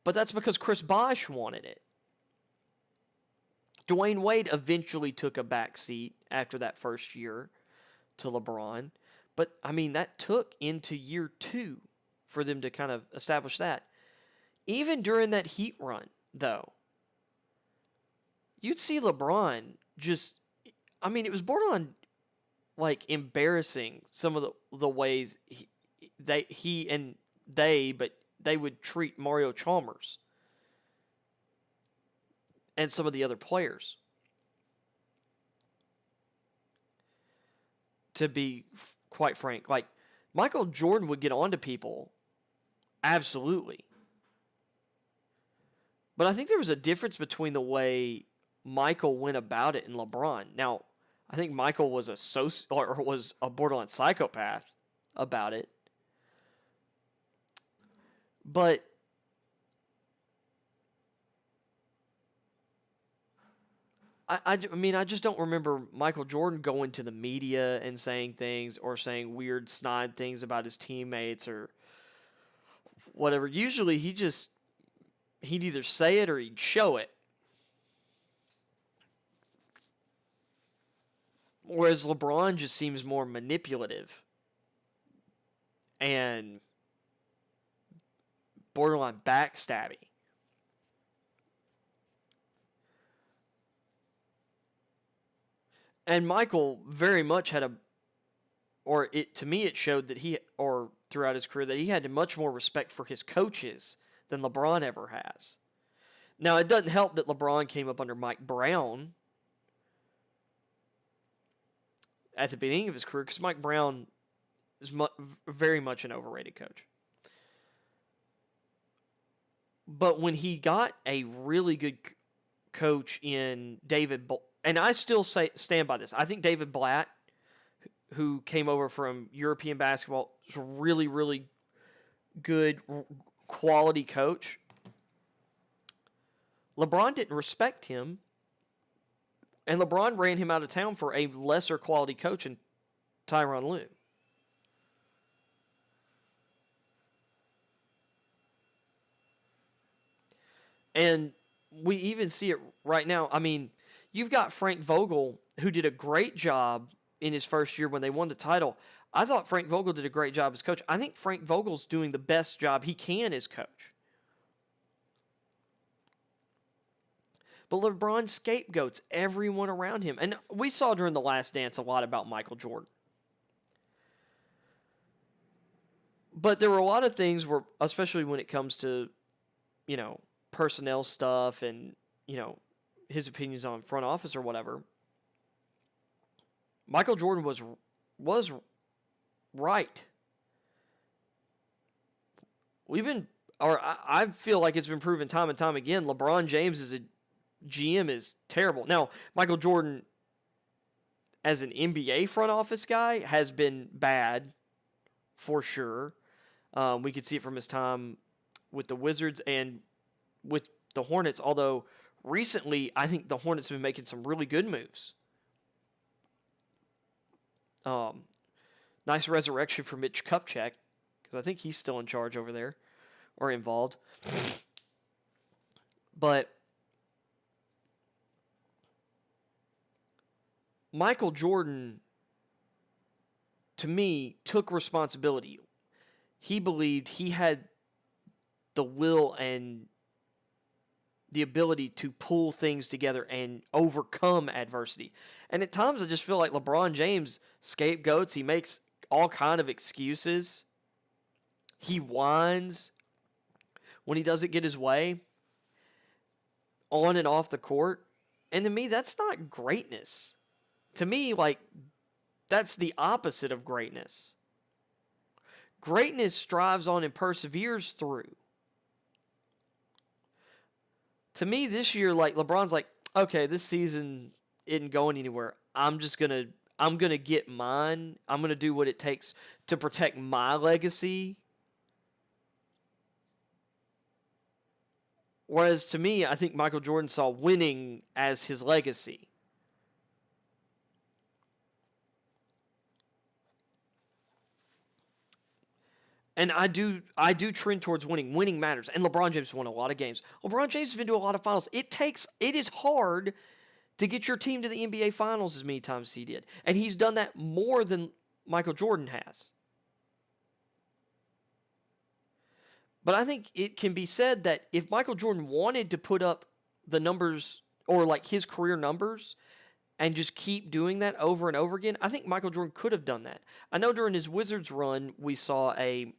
But that's because Chris Bosh wanted it. Dwayne Wade eventually took a back seat after that first year to LeBron. But, that took into year 2 for them to kind of establish that. Even during that Heat run, though, you'd see LeBron just... it was borderline, embarrassing some of the ways they would treat Mario Chalmers and some of the other players. To be quite frank, Michael Jordan would get on to people, absolutely. But I think there was a difference between the way Michael went about it and LeBron. Now, I think Michael was was a borderline psychopath about it. But I just don't remember Michael Jordan going to the media and saying things or saying weird snide things about his teammates or whatever. Usually he'd either say it or he'd show it. Whereas LeBron just seems more manipulative and borderline backstabby. And Michael very much had to me it showed that throughout his career, that he had much more respect for his coaches than LeBron ever has. Now, it doesn't help that LeBron came up under Mike Brown at the beginning of his career, because Mike Brown is very much an overrated coach. But when he got a really good coach in David, and I still stand by this, I think David Blatt, who came over from European basketball, is a really, really good quality coach. LeBron didn't respect him, and LeBron ran him out of town for a lesser quality coach in Tyronn Lue. And we even see it right now. I mean, you've got Frank Vogel, who did a great job in his first year when they won the title. I thought Frank Vogel did a great job as coach. I think Frank Vogel's doing the best job he can as coach. But LeBron scapegoats everyone around him. And we saw during The Last Dance a lot about Michael Jordan. But there were a lot of things where, especially when it comes to, personnel stuff and, his opinions on front office or whatever, Michael Jordan was right. I feel like it's been proven time and time again, LeBron James as a GM is terrible. Now, Michael Jordan as an NBA front office guy has been bad for sure. We could see it from his time with the Wizards and with the Hornets, although recently I think the Hornets have been making some really good moves. Nice resurrection for Mitch Kupchak, because I think he's still in charge over there, or involved. But Michael Jordan, to me, took responsibility. He believed he had the will and the ability to pull things together and overcome adversity. And at times I just feel like LeBron James scapegoats. He makes all kind of excuses. He whines when he doesn't get his way on and off the court. And to me, that's not greatness. To me, that's the opposite of greatness. Greatness strives on and perseveres through. To me, this year, LeBron's okay, this season isn't going anywhere. I'm gonna get mine. I'm gonna do what it takes to protect my legacy. Whereas to me, I think Michael Jordan saw winning as his legacy. And I do trend towards winning. Winning matters. And LeBron James won a lot of games. LeBron James has been to a lot of finals. It is hard to get your team to the NBA Finals as many times as he did. And he's done that more than Michael Jordan has. But I think it can be said that if Michael Jordan wanted to put up the numbers, or his career numbers, and just keep doing that over and over again, I think Michael Jordan could have done that. I know during his Wizards run, we saw a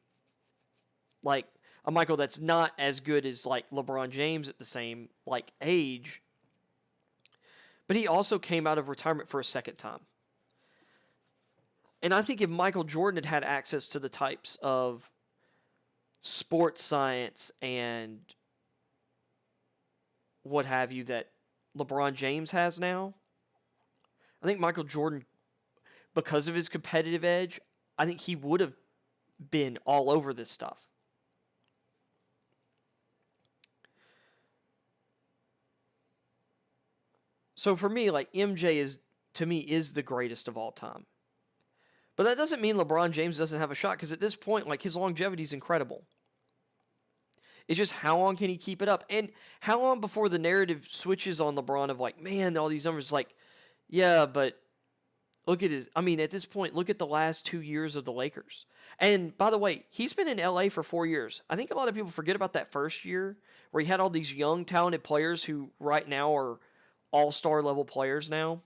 Michael that's not as good as LeBron James at the same age, but he also came out of retirement for a second time. And I think if Michael Jordan had had access to the types of sports science and what have you that LeBron James has now, I think Michael Jordan, because of his competitive edge, I think he would have been all over this stuff. So for me, MJ is the greatest of all time. But that doesn't mean LeBron James doesn't have a shot, because at this point, his longevity is incredible. It's just how long can he keep it up? And how long before the narrative switches on LeBron of man, all these numbers, yeah, but look at at this point, look at the last 2 years of the Lakers. And by the way, he's been in LA for 4 years. I think a lot of people forget about that first year where he had all these young, talented players who right now are all-star level players now,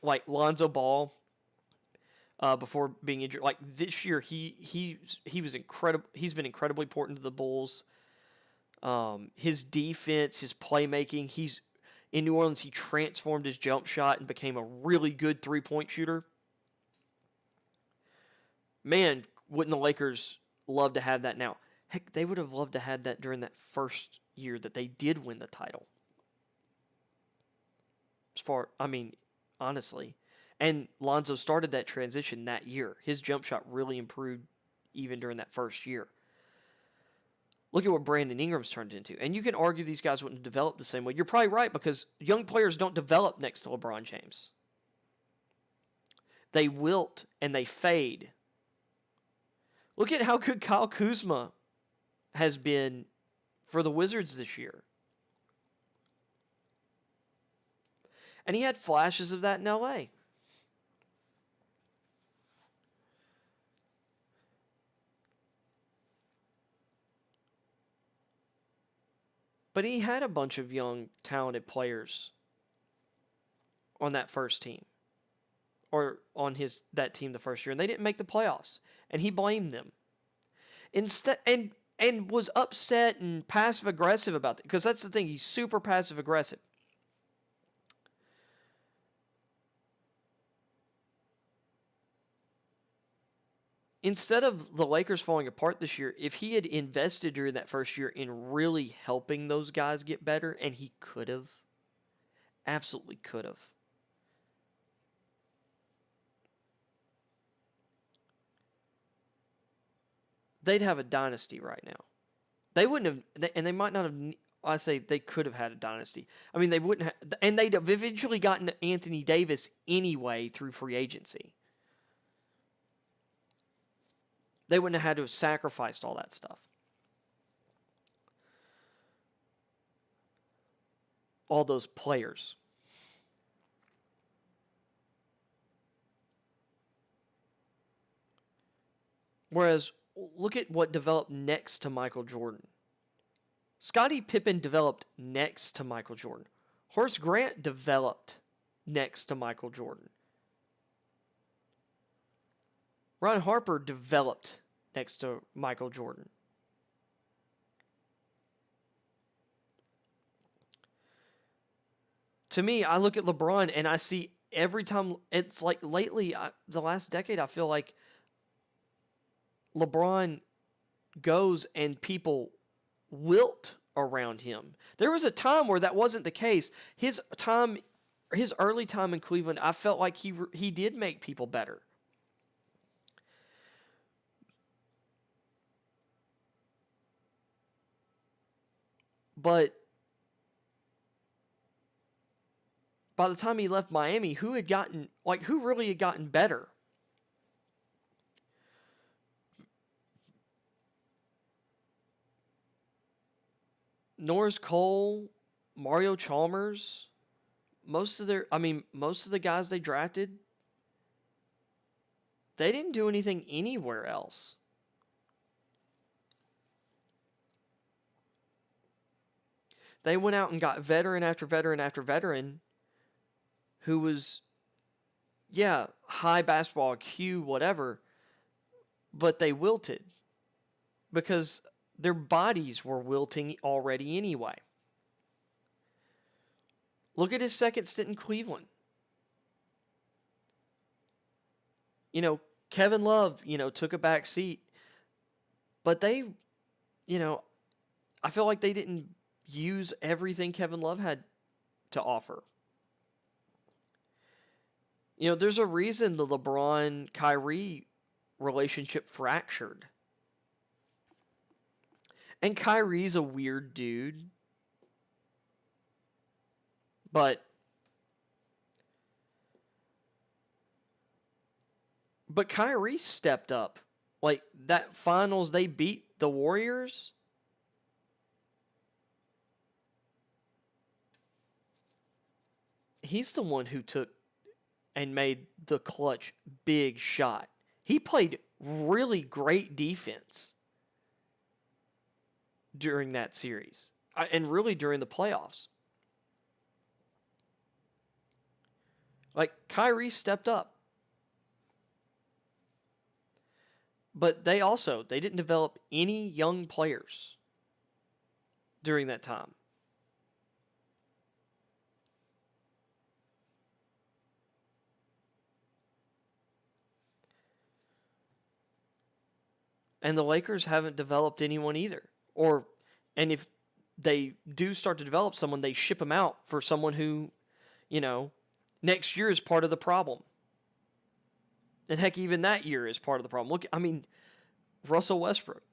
like Lonzo Ball, before being injured. This year, he was incredible. He's been incredibly important to the Bulls. His defense, his playmaking. In New Orleans, he transformed his jump shot and became a really good three-point shooter. Man, wouldn't the Lakers love to have that now? Heck, they would have loved to have that during that first year that they did win the title. Honestly. And Lonzo started that transition that year. His jump shot really improved even during that first year. Look at what Brandon Ingram's turned into. And you can argue these guys wouldn't develop the same way. You're probably right, because young players don't develop next to LeBron James. They wilt and they fade. Look at how good Kyle Kuzma has been for the Wizards this year. And he had flashes of that in LA. But he had a bunch of young, talented players on that first team, or on that team the first year, and they didn't make the playoffs, and he blamed them instead, and was upset and passive aggressive about it, because that's the thing, he's super passive aggressive. Instead of the Lakers falling apart this year, if he had invested during that first year in really helping those guys get better, and he could have, absolutely could have. They'd have a dynasty right now. They wouldn't have, and they might not have. I say they could have had a dynasty. I mean, they wouldn't have, and they'd have eventually gotten Anthony Davis anyway through free agency. They wouldn't have had to have sacrificed all that stuff. All those players. Whereas, look at what developed next to Michael Jordan. Scottie Pippen developed next to Michael Jordan. Horace Grant developed next to Michael Jordan. Ron Harper developed next to Michael Jordan. To me, I look at LeBron and I see every time, it's like lately, the last decade, I feel like LeBron goes and people wilt around him. There was a time where that wasn't the case. His early time in Cleveland, I felt like he did make people better. But by the time he left Miami, who really had gotten better? Norris Cole, Mario Chalmers, most of the guys they drafted, they didn't do anything anywhere else. They went out and got veteran after veteran after veteran who was, high basketball IQ, whatever, but they wilted because their bodies were wilting already anyway. Look at his second stint in Cleveland. Kevin Love, took a back seat. But they, I feel like they didn't use everything Kevin Love had to offer. There's a reason the LeBron-Kyrie relationship fractured. And Kyrie's a weird dude. But Kyrie stepped up. Like, that finals, they beat the Warriors. He's the one who took and made the clutch big shot. He played really great defense during that series. And really during the playoffs. Like, Kyrie stepped up. But they didn't develop any young players during that time. And the Lakers haven't developed anyone either. And if they do start to develop someone, they ship them out for someone who, next year is part of the problem. And heck, even that year is part of the problem. Look, Russell Westbrook.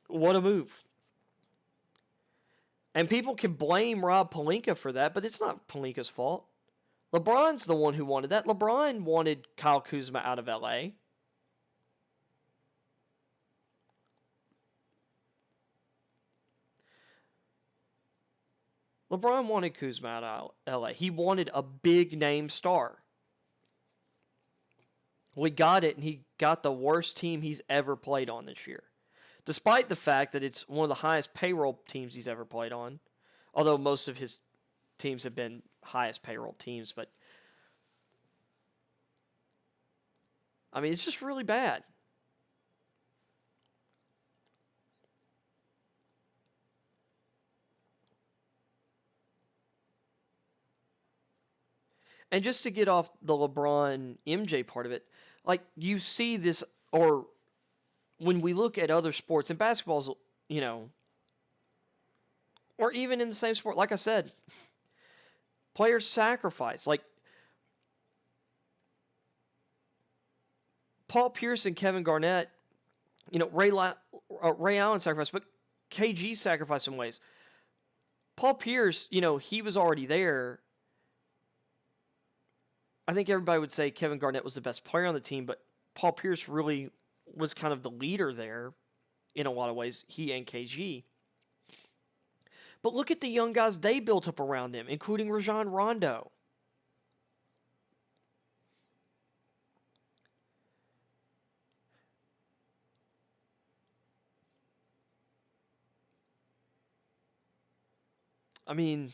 What a move. And people can blame Rob Pelinka for that, but it's not Pelinka's fault. LeBron's the one who wanted that. LeBron wanted Kyle Kuzma out of LA. LeBron wanted Kuzma out of LA. He wanted a big name star. We got it, and he got the worst team he's ever played on this year. Despite the fact that it's one of the highest payroll teams he's ever played on. Although most of his teams have been highest payroll teams. But, I mean, it's just really bad. And just to get off the LeBron MJ part of it, like you see this, or when we look at other sports, and basketball's, or even in the same sport, like I said, players sacrifice. Like Paul Pierce and Kevin Garnett, Ray Allen sacrificed, but KG sacrificed in ways. Paul Pierce, he was already there. I think everybody would say Kevin Garnett was the best player on the team, but Paul Pierce really was kind of the leader there in a lot of ways, he and KG. But look at the young guys they built up around them, including Rajon Rondo. I mean,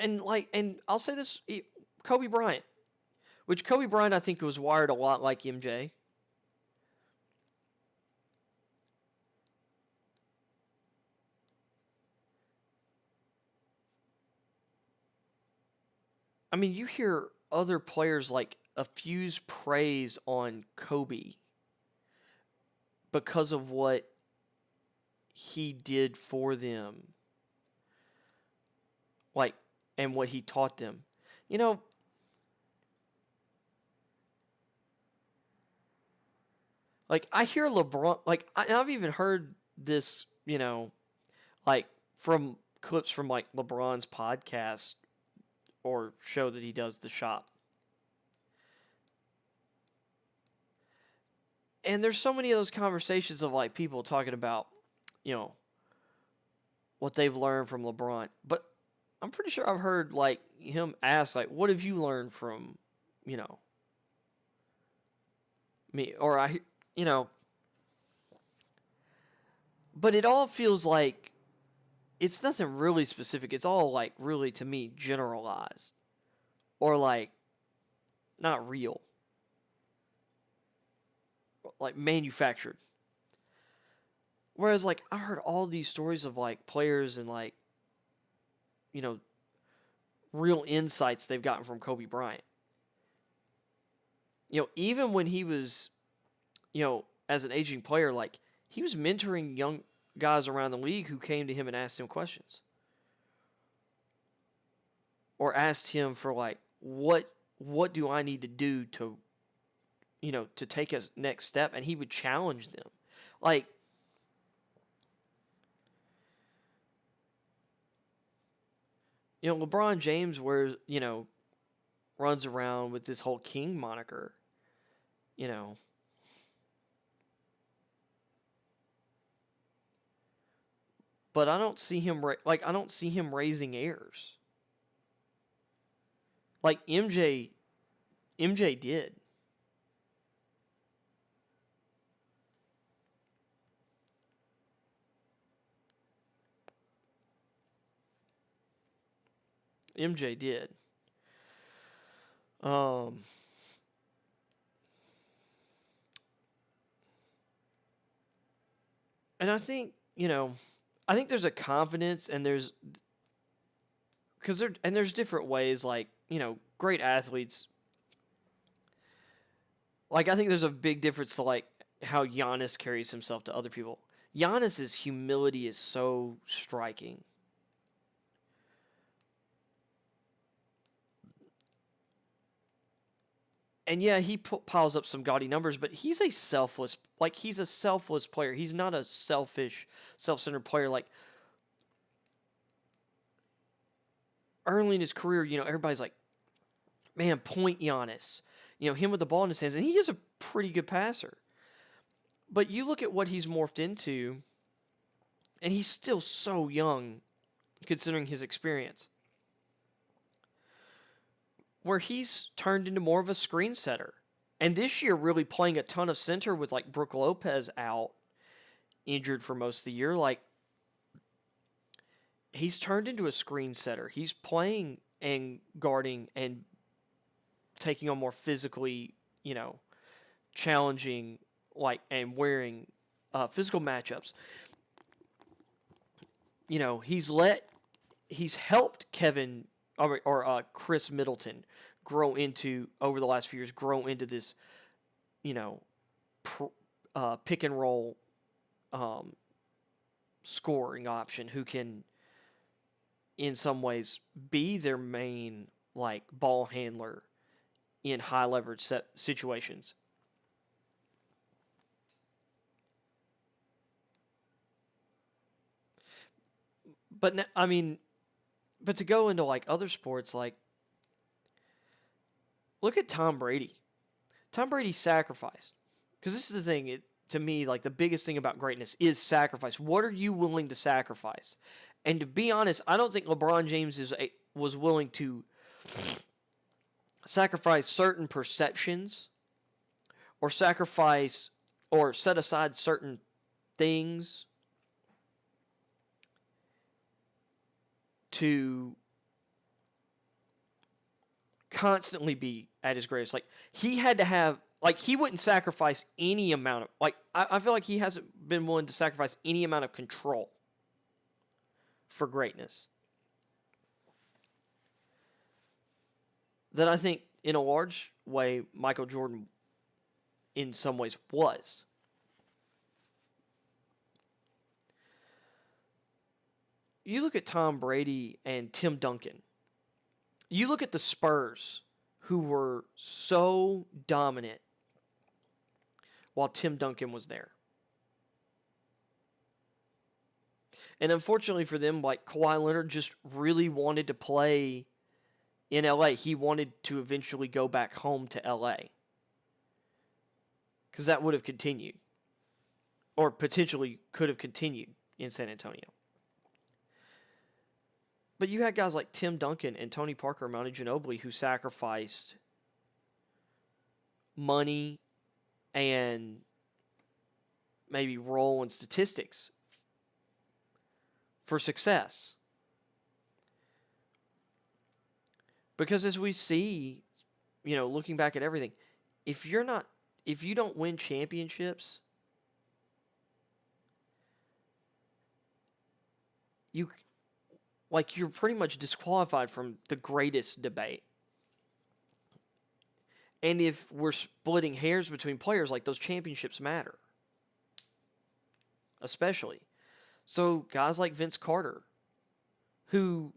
and I'll say this, Kobe Bryant, which Kobe Bryant I think was wired a lot like MJ. I mean, you hear other players like effuse praise on Kobe because of what he did for them, and what he taught them. I hear LeBron, I've even heard this, from clips from LeBron's podcast or show that he does, The Shop. And there's so many of those conversations of people talking about, what they've learned from LeBron. But I'm pretty sure I've heard him ask what have you learned from, me, or but it all feels like it's nothing really specific. It's all really, to me, generalized or not real, manufactured. Whereas I heard all these stories of players and real insights they've gotten from Kobe Bryant. Even when he was, as an aging player, he was mentoring young guys around the league who came to him and asked him questions. Or asked him for what do I need to do to, to take a next step, and he would challenge them. LeBron James runs around with this whole king moniker, But I don't see him raising heirs. MJ did. MJ did. And I think, there's a confidence, and there's different ways, great athletes. I think there's a big difference to how Giannis carries himself to other people. Giannis's humility is so striking. And yeah, he piles up some gaudy numbers, but he's a selfless player. He's not a selfish, self-centered player. Early in his career, everybody's man, point Giannis. Him with the ball in his hands, and he is a pretty good passer. But you look at what he's morphed into, and he's still so young considering his experience, where he's turned into more of a screen setter. And this year, really playing a ton of center with like Brook Lopez out, injured for most of the year. Like, he's turned into a screen setter. He's playing and guarding and taking on more physically, challenging, like, and wearing physical matchups. He's helped Kevin or Chris Middleton over the last few years, grow into this, pick and roll scoring option who can, in some ways, be their main like ball handler in high leverage situations. But but to go into like other sports, like look at Tom Brady. Tom Brady sacrificed, because this is the thing. To me, like the biggest thing about greatness is sacrifice. What are you willing to sacrifice? And to be honest, I don't think LeBron James was willing to sacrifice certain perceptions or sacrifice or set aside certain things to constantly be at his greatest. Like, he had to have, like, he wouldn't sacrifice any amount of, like, I feel like he hasn't been willing to sacrifice any amount of control for greatness. That I think, in a large way, Michael Jordan, in some ways, was. You look at Tom Brady and Tim Duncan. You look at the Spurs, who were so dominant while Tim Duncan was there. And unfortunately for them, like, Kawhi Leonard just really wanted to play in LA. He wanted to eventually go back home to LA, because that would have continued, or potentially could have continued in San Antonio. But you had guys like Tim Duncan and Tony Parker and Manu Ginobili who sacrificed money and maybe role and statistics for success. Because as we see, looking back at everything, if you don't win championships, you're pretty much disqualified from the greatest debate. And if we're splitting hairs between players, like, those championships matter. Especially. So guys like Vince Carter, who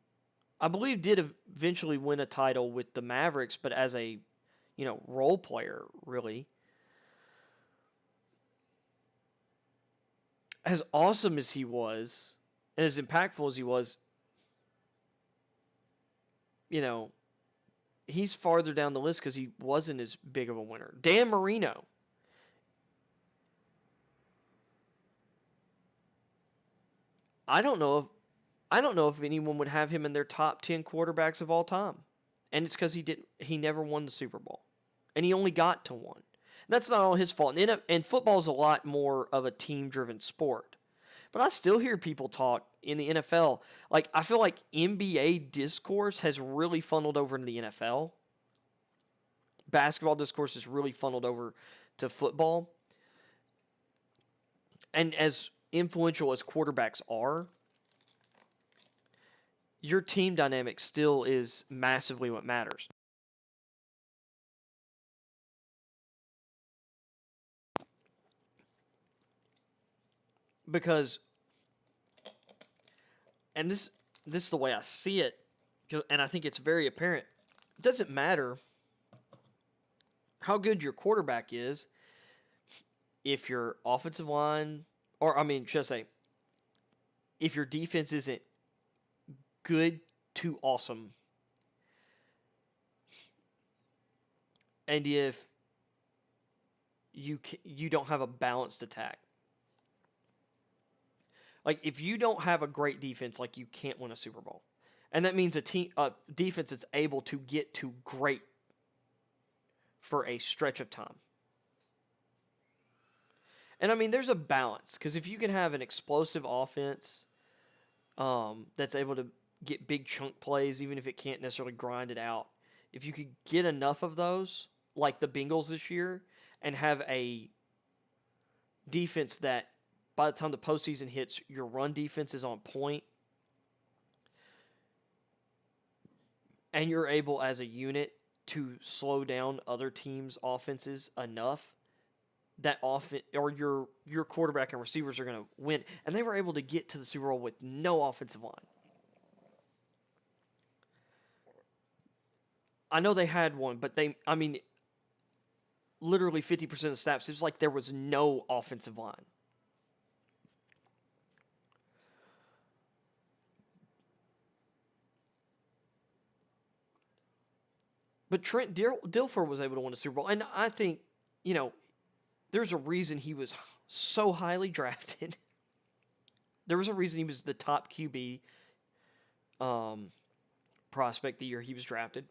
I believe did eventually win a title with the Mavericks, but as a, role player, really. As awesome as he was, and as impactful as he was, he's farther down the list because he wasn't as big of a winner. Dan Marino. I don't know if anyone would have him in their top 10 quarterbacks of all time. And it's because he never won the Super Bowl. And he only got to one. That's not all his fault. And football is a lot more of a team-driven sport. But I still hear people talk in the NFL. Like, I feel like NBA discourse has really funneled over into the NFL. Basketball discourse has really funneled over to football. And as influential as quarterbacks are, your team dynamic still is massively what matters. Because, and this is the way I see it, and I think it's very apparent, it doesn't matter how good your quarterback is if your offensive line, should I say, if your defense isn't good to awesome, and if you don't have a balanced attack. Like if you don't have a great defense, like you can't win a Super Bowl, and that means a defense that's able to get to great for a stretch of time. And I mean, there's a balance because if you can have an explosive offense that's able to get big chunk plays, even if it can't necessarily grind it out, if you could get enough of those, like the Bengals this year, and have a defense that by the time the postseason hits, your run defense is on point, and you're able as a unit to slow down other teams' offenses enough that or your quarterback and receivers are going to win. And they were able to get to the Super Bowl with no offensive line. I know they had one, but literally 50% of the snaps, it was like there was no offensive line. But Trent Dilfer was able to win a Super Bowl. And I think, there's a reason he was so highly drafted. There was a reason he was the top QB prospect the year he was drafted.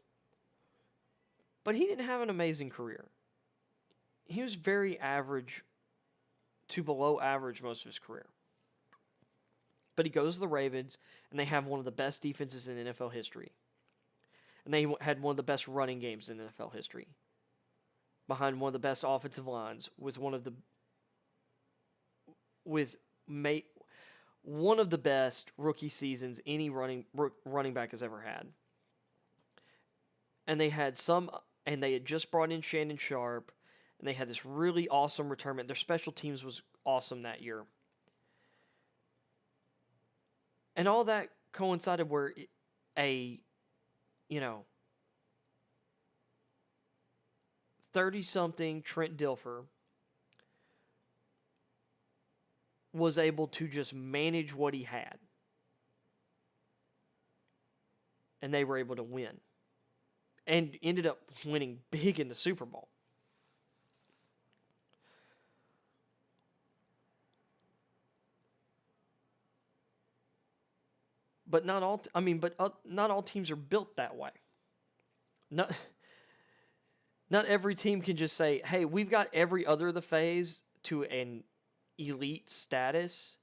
But he didn't have an amazing career. He was very average to below average most of his career. But he goes to the Ravens, and they have one of the best defenses in NFL history. And they had one of the best running games in NFL history. Behind one of the best offensive lines with one of the best rookie seasons any running back has ever had. And they had just brought in Shannon Sharp, and they had this really awesome retirement. Their special teams was awesome that year. And all that coincided where a 30-something Trent Dilfer was able to just manage what he had. And they were able to win. And ended up winning big in the Super Bowl. But not all teams are built that way. Not every team can just say, hey, we've got every other of the phase to an elite status.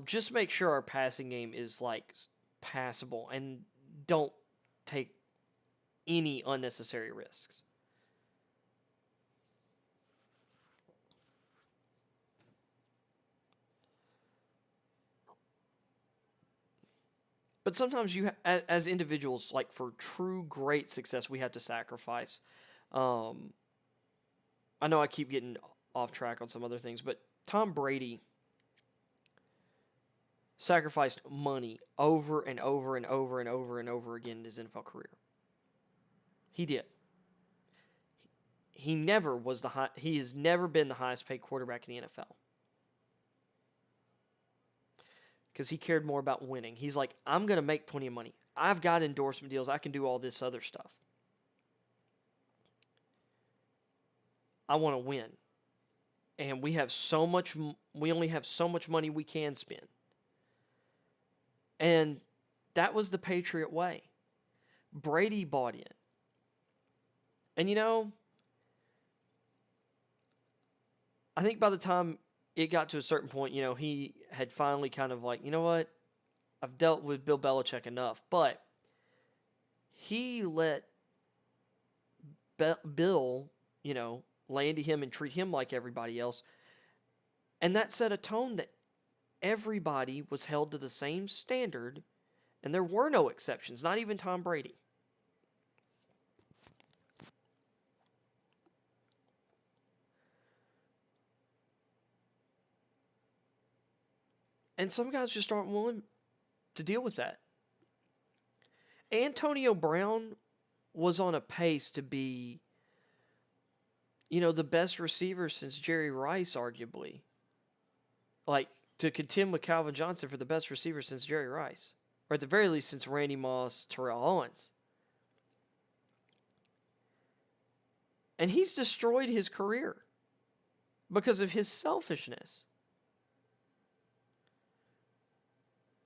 Just make sure our passing game is like passable and don't take any unnecessary risks. But sometimes as individuals, like for true great success, we have to sacrifice. I know I keep getting off track on some other things, but Tom Brady sacrificed money over and over and over and over and over again in his NFL career. He did. He has never been the highest paid quarterback in the NFL. Because he cared more about winning. He's like, I'm going to make plenty of money. I've got endorsement deals. I can do all this other stuff. I want to win. And we only have so much money we can spend. And that was the Patriot way. Brady bought in. And I think by the time it got to a certain point, he had finally kind of like, you know what? I've dealt with Bill Belichick enough. But he let Bill, lay into him and treat him like everybody else. And that set a tone that everybody was held to the same standard, and there were no exceptions, not even Tom Brady. And some guys just aren't willing to deal with that. Antonio Brown was on a pace to be, the best receiver since Jerry Rice, arguably. Like, to contend with Calvin Johnson for the best receiver since Jerry Rice. Or at the very least, since Randy Moss, Terrell Owens. And he's destroyed his career. because of his selfishness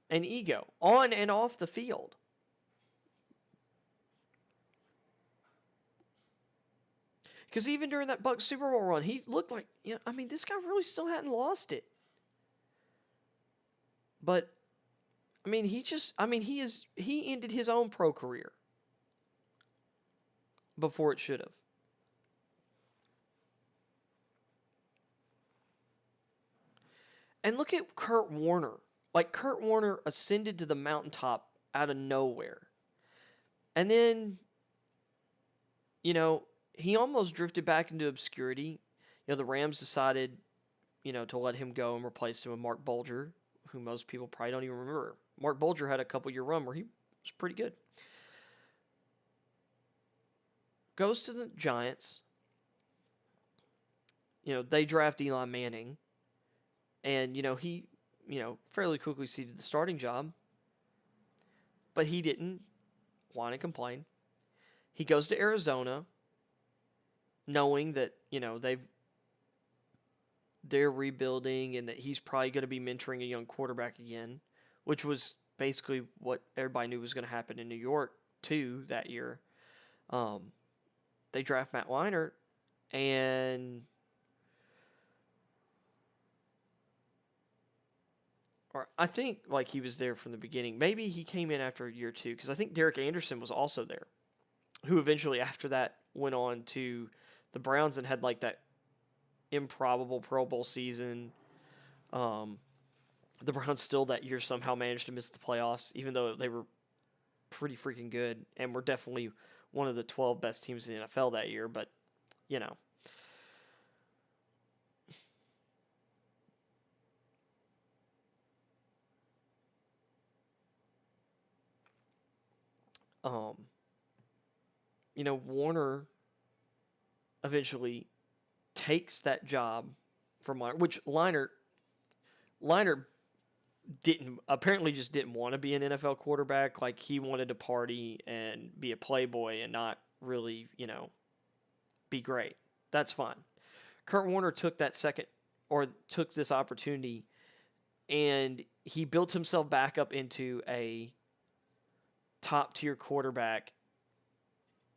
and ego on and off the field. Because even during that Bucs Super Bowl run, he looked like, this guy really still hadn't lost it. But, he ended his own pro career before it should have. And look at Kurt Warner. Like, Kurt Warner ascended to the mountaintop out of nowhere. And then, he almost drifted back into obscurity. The Rams decided, to let him go and replace him with Mark Bulger, who most people probably don't even remember. Mark Bulger had a couple-year run where he was pretty good. Goes to the Giants. They draft Eli Manning. And, he, fairly quickly ceded the starting job. But he didn't whine and complain. He goes to Arizona, knowing that, they're rebuilding and that he's probably going to be mentoring a young quarterback again, which was basically what everybody knew was going to happen in New York, too, that year. They draft Matt Leinart, and I think he was there from the beginning. Maybe he came in after year 2, because I think Derek Anderson was also there, who eventually after that went on to the Browns and had that improbable Pro Bowl season. The Browns still that year somehow managed to miss the playoffs, even though they were pretty freaking good and were definitely one of the 12 best teams in the NFL that year. But, Warner eventually takes that job from Leinart, which Leinart just didn't want to be an NFL quarterback. He wanted to party and be a playboy and not really, be great. That's fine. Kurt Warner took took this opportunity, and he built himself back up into a top-tier quarterback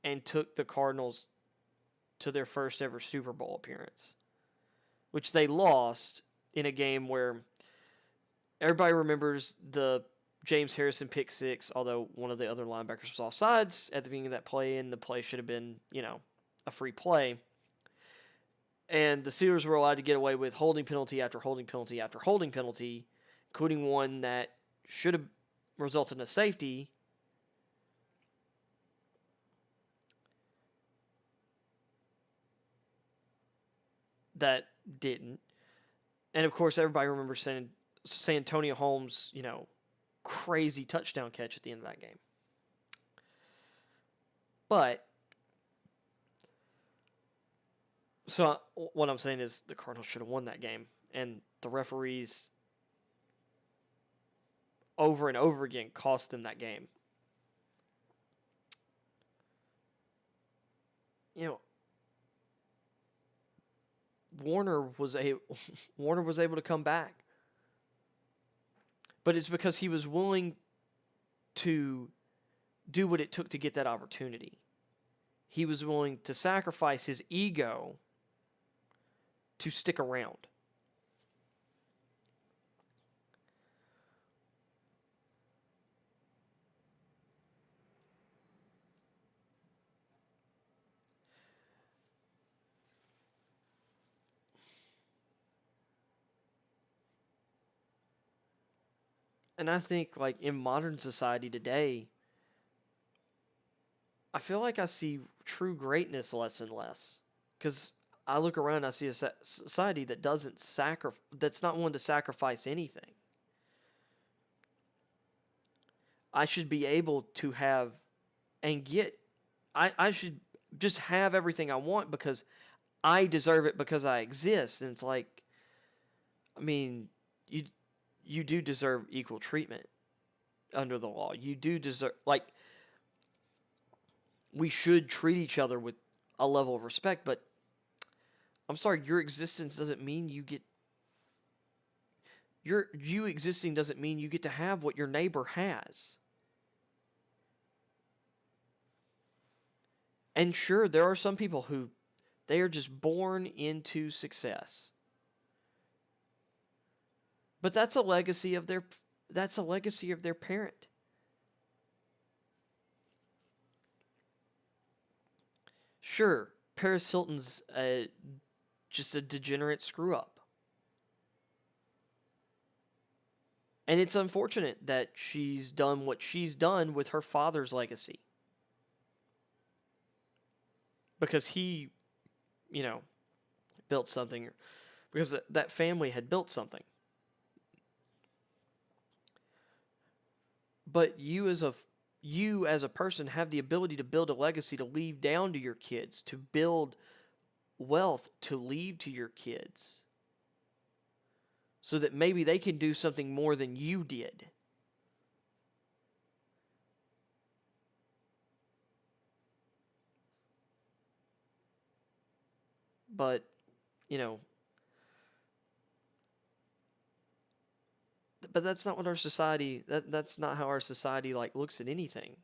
and took the Cardinals to their first ever Super Bowl appearance, which they lost in a game where everybody remembers the James Harrison pick six, although one of the other linebackers was offsides at the beginning of that play, and the play should have been, a free play. And the Steelers were allowed to get away with holding penalty after holding penalty after holding penalty, including one that should have resulted in a safety. That didn't. And of course, everybody remembers San Antonio Holmes, crazy touchdown catch at the end of that game. But, so what I'm saying is the Cardinals should have won that game. And the referees over and over again cost them that game. Warner was able to come back. But it's because he was willing to do what it took to get that opportunity. He was willing to sacrifice his ego to stick around. And I think, in modern society today, I feel like I see true greatness less and less. Because I look around and I see a society that that's not willing to sacrifice anything. I should be able to have and get, I should just have everything I want because I deserve it because I exist. And it's you do deserve equal treatment under the law. You do deserve, we should treat each other with a level of respect, but I'm sorry, your existence doesn't mean you get you existing doesn't mean you get to have what your neighbor has. And sure, there are some people who they are just born into success. But that's a legacy of their parent. Sure, Paris Hilton's just a degenerate screw up. And it's unfortunate that she's done what she's done with her father's legacy. Because he, built something. Because that family had built something. But you as a person have the ability to build a legacy to leave down to your kids, to build wealth to leave to your kids, so that maybe they can do something more than you did. But, but that's not what our society, that's not how our society looks at anything.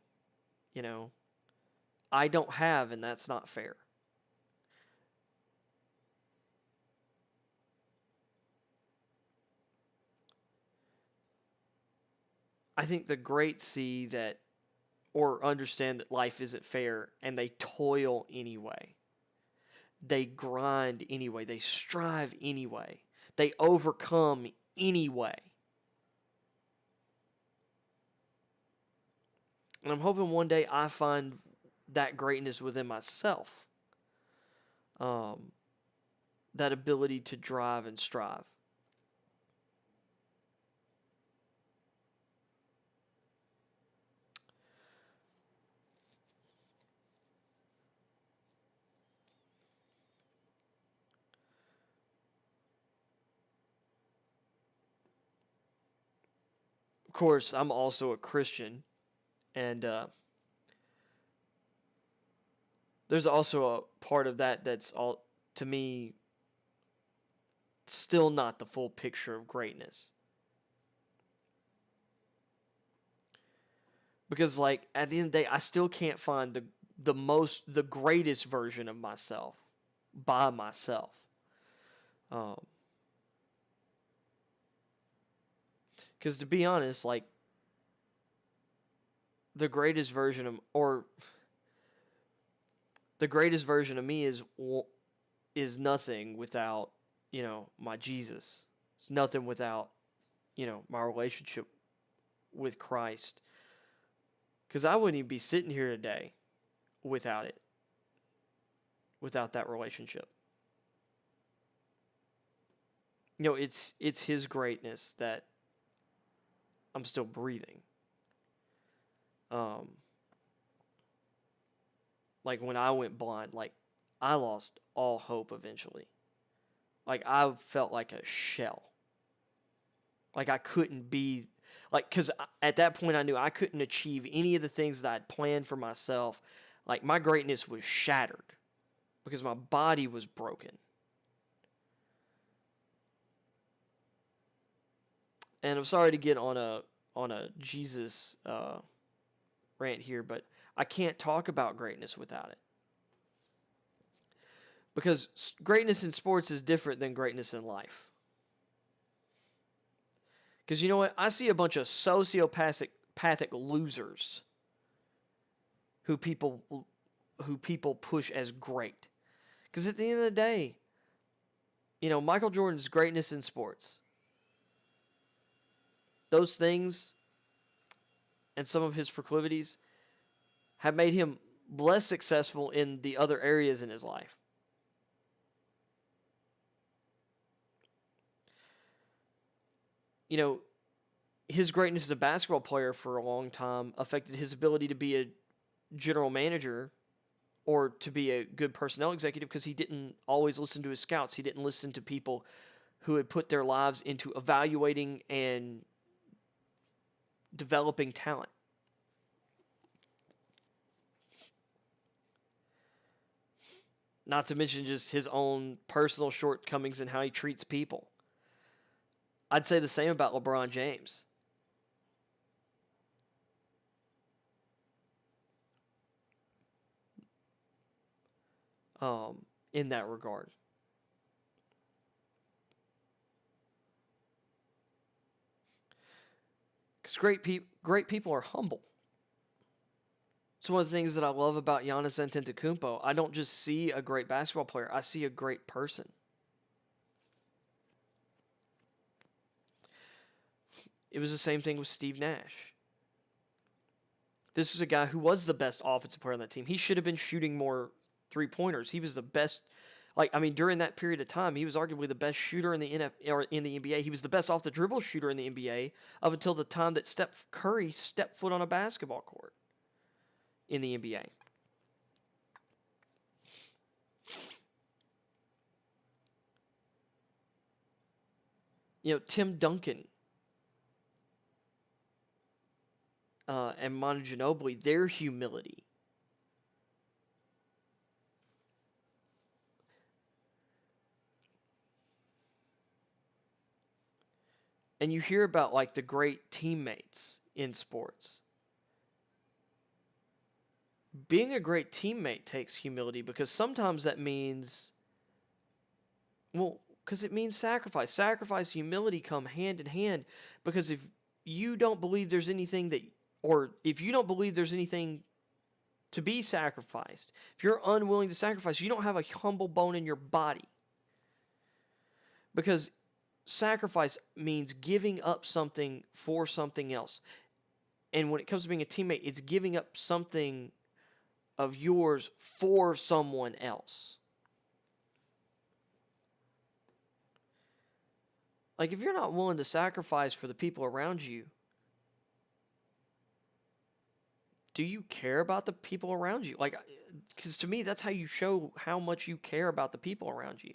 I don't have, and that's not fair. I think the great see that or understand that life isn't fair, and they toil anyway. They grind anyway. They strive anyway. They overcome anyway. And I'm hoping one day I find that greatness within myself. That ability to drive and strive. Of course, I'm also a Christian, and there's also a part of that that's all, to me, still not the full picture of greatness. Because at the end of the day, I still can't find the greatest version of myself by myself. Because to be honest, the greatest version of me is nothing without my Jesus. It's nothing without my relationship with Christ. Because I wouldn't even be sitting here today without it. Without that relationship. It's His greatness that I'm still breathing. When I went blind, I lost all hope eventually. I felt like a shell. I couldn't be, because at that point I knew I couldn't achieve any of the things that I'd planned for myself. My greatness was shattered because my body was broken. And I'm sorry to get on a Jesus rant here, but I can't talk about greatness without it. Because greatness in sports is different than greatness in life. Because you know what? I see a bunch of sociopathic losers who people push as great. Because at the end of the day, Michael Jordan's greatness in sports, those things and some of his proclivities have made him less successful in the other areas in his life. His greatness as a basketball player for a long time affected his ability to be a general manager or to be a good personnel executive because he didn't always listen to his scouts. He didn't listen to people who had put their lives into evaluating and developing talent. Not to mention just his own personal shortcomings and how he treats people. I'd say the same about LeBron James. In that regard. Because great people are humble. It's one of the things that I love about Giannis Antetokounmpo. I don't just see a great basketball player, I see a great person. It was the same thing with Steve Nash. This was a guy who was the best offensive player on that team. He should have been shooting more three-pointers. He was the best. During that period of time, he was arguably the best shooter in the NBA. He was the best off-the-dribble shooter in the NBA up until the time that Steph Curry stepped foot on a basketball court in the NBA. Tim Duncan and Manu Ginobili, their humility. And you hear about the great teammates in sports. Being a great teammate takes humility because sometimes that means, because it means sacrifice. Sacrifice, humility come hand in hand because if you don't believe there's anything if you don't believe there's anything to be sacrificed, if you're unwilling to sacrifice, you don't have a humble bone in your body. Because sacrifice means giving up something for something else. And when it comes to being a teammate, it's giving up something of yours for someone else. If you're not willing to sacrifice for the people around you, do you care about the people around you? Because to me, that's how you show how much you care about the people around you.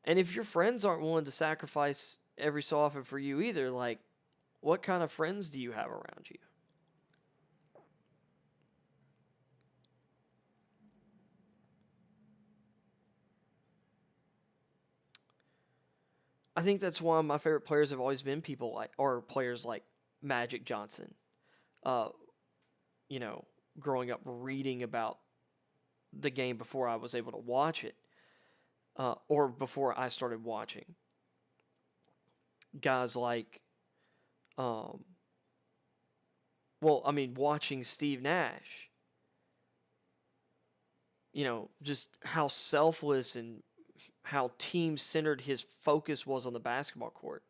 And if your friends aren't willing to sacrifice every so often for you either, what kind of friends do you have around you? I think that's why my favorite players have always been players like Magic Johnson. Growing up reading about the game before I was able to watch it, or before I started watching. Guys like, watching Steve Nash. Just how selfless and how team-centered his focus was on the basketball court.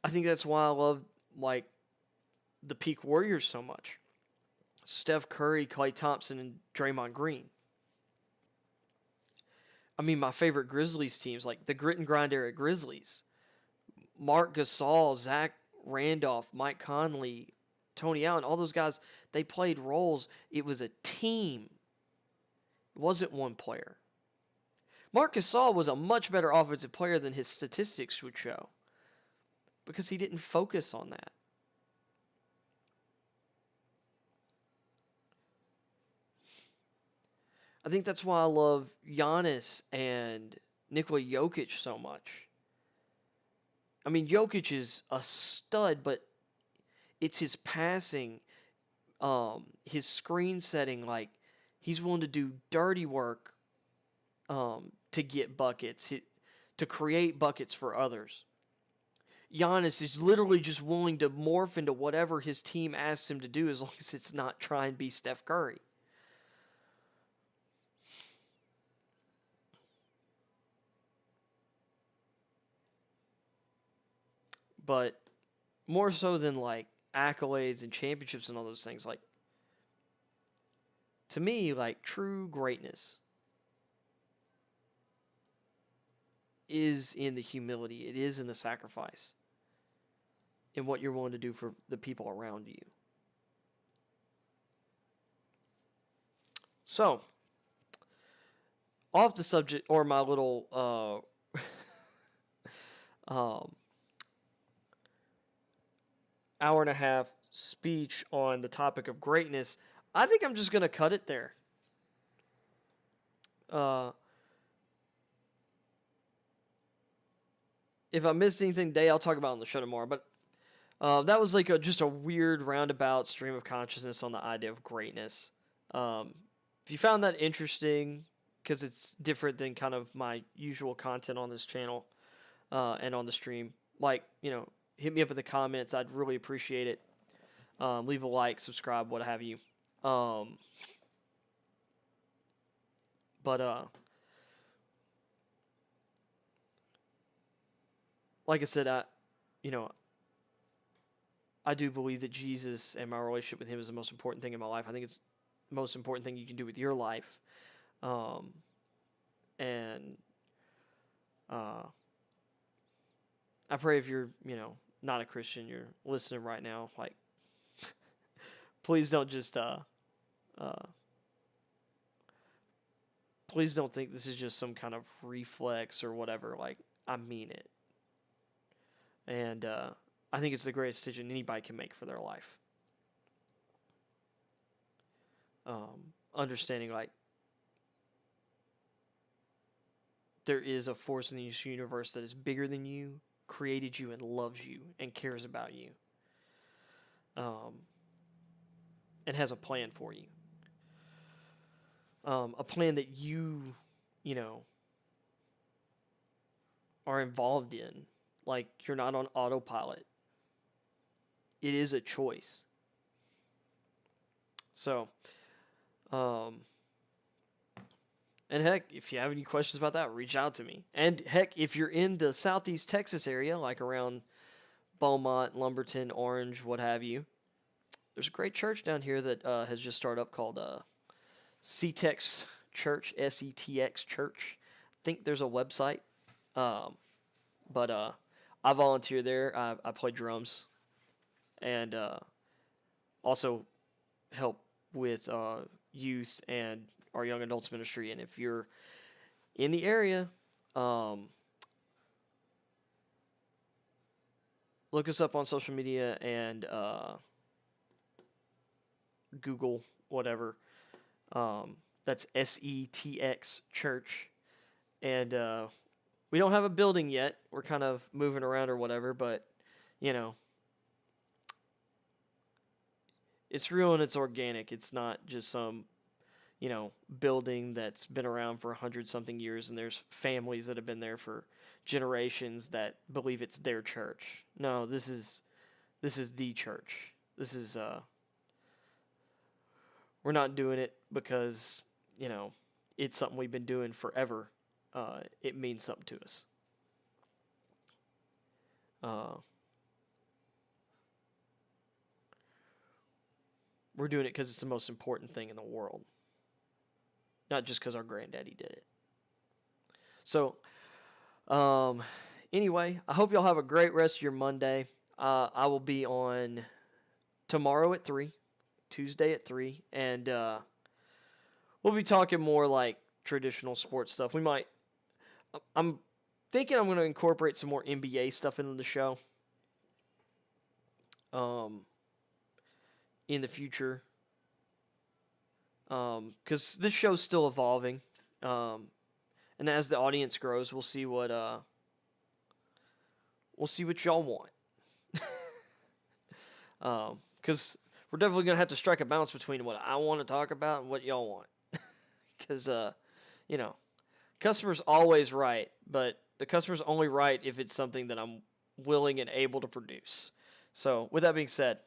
I think that's why I love, the peak Warriors so much. Steph Curry, Klay Thompson, and Draymond Green. My favorite Grizzlies teams, the grit and grind era Grizzlies. Mark Gasol, Zach Randolph, Mike Conley, Tony Allen, all those guys, they played roles. It was a team. It wasn't one player. Mark Gasol was a much better offensive player than his statistics would show because he didn't focus on that. I think that's why I love Giannis and Nikola Jokic so much. Jokic is a stud, but it's his passing, his screen setting. He's willing to do dirty work to get buckets, to create buckets for others. Giannis is literally just willing to morph into whatever his team asks him to do as long as it's not try and be Steph Curry. But more so than accolades and championships and all those things, to me, true greatness is in the humility. It is in the sacrifice. In what you're willing to do for the people around you. So, off the subject, or my little hour and a half speech on the topic of greatness, I think I'm just gonna cut it there. If I missed anything today, I'll talk about it on the show tomorrow. But that was like just a weird roundabout stream of consciousness on the idea of greatness. If you found that interesting, because it's different than kind of my usual content on this channel and on the stream, like, hit me up in the comments. I'd really appreciate it. Leave a like, subscribe, what have you. But like I said, I do believe that Jesus and my relationship with him is the most important thing in my life. I think it's the most important thing you can do with your life. And I pray if you're, not a Christian, you're listening right now, like, please don't just, please don't think this is just some kind of reflex or whatever. Like, I mean it. And I think it's the greatest decision anybody can make for their life. Understanding, like, there is a force in this universe that is bigger than you, created you, and loves you, and cares about you. And has a plan for you. A plan that you are involved in. Like, you're not on autopilot. It is a choice. So, and heck, if you have any questions about that, reach out to me. And heck, if you're in the Southeast Texas area, like around Beaumont, Lumberton, Orange, what have you, there's a great church down here that has just started up called CTX Church, SETX Church. I think there's a website. But I volunteer there. I play drums. And also help with youth and our young adults ministry. And if you're in the area, look us up on social media and Google whatever. That's SETX Church. And we don't have a building yet. We're kind of moving around or whatever, but it's real and it's organic. It's not just some, building that's been around for 100-something years and there's families that have been there for generations that believe it's their church. No, this is the church. This is we're not doing it because, it's something we've been doing forever. It means something to us. We're doing it because it's the most important thing in the world. Not just because our granddaddy did it. So, anyway, I hope y'all have a great rest of your Monday. I will be on tomorrow at 3, Tuesday at 3, and we'll be talking more like traditional sports stuff. I'm thinking I'm going to incorporate some more NBA stuff into the show. In the future. Because this show's still evolving. And as the audience grows, we'll see what y'all want. Because we're definitely going to have to strike a balance between what I want to talk about and what y'all want. Because, customer's always right, but the customer's only right if it's something that I'm willing and able to produce. So, with that being said,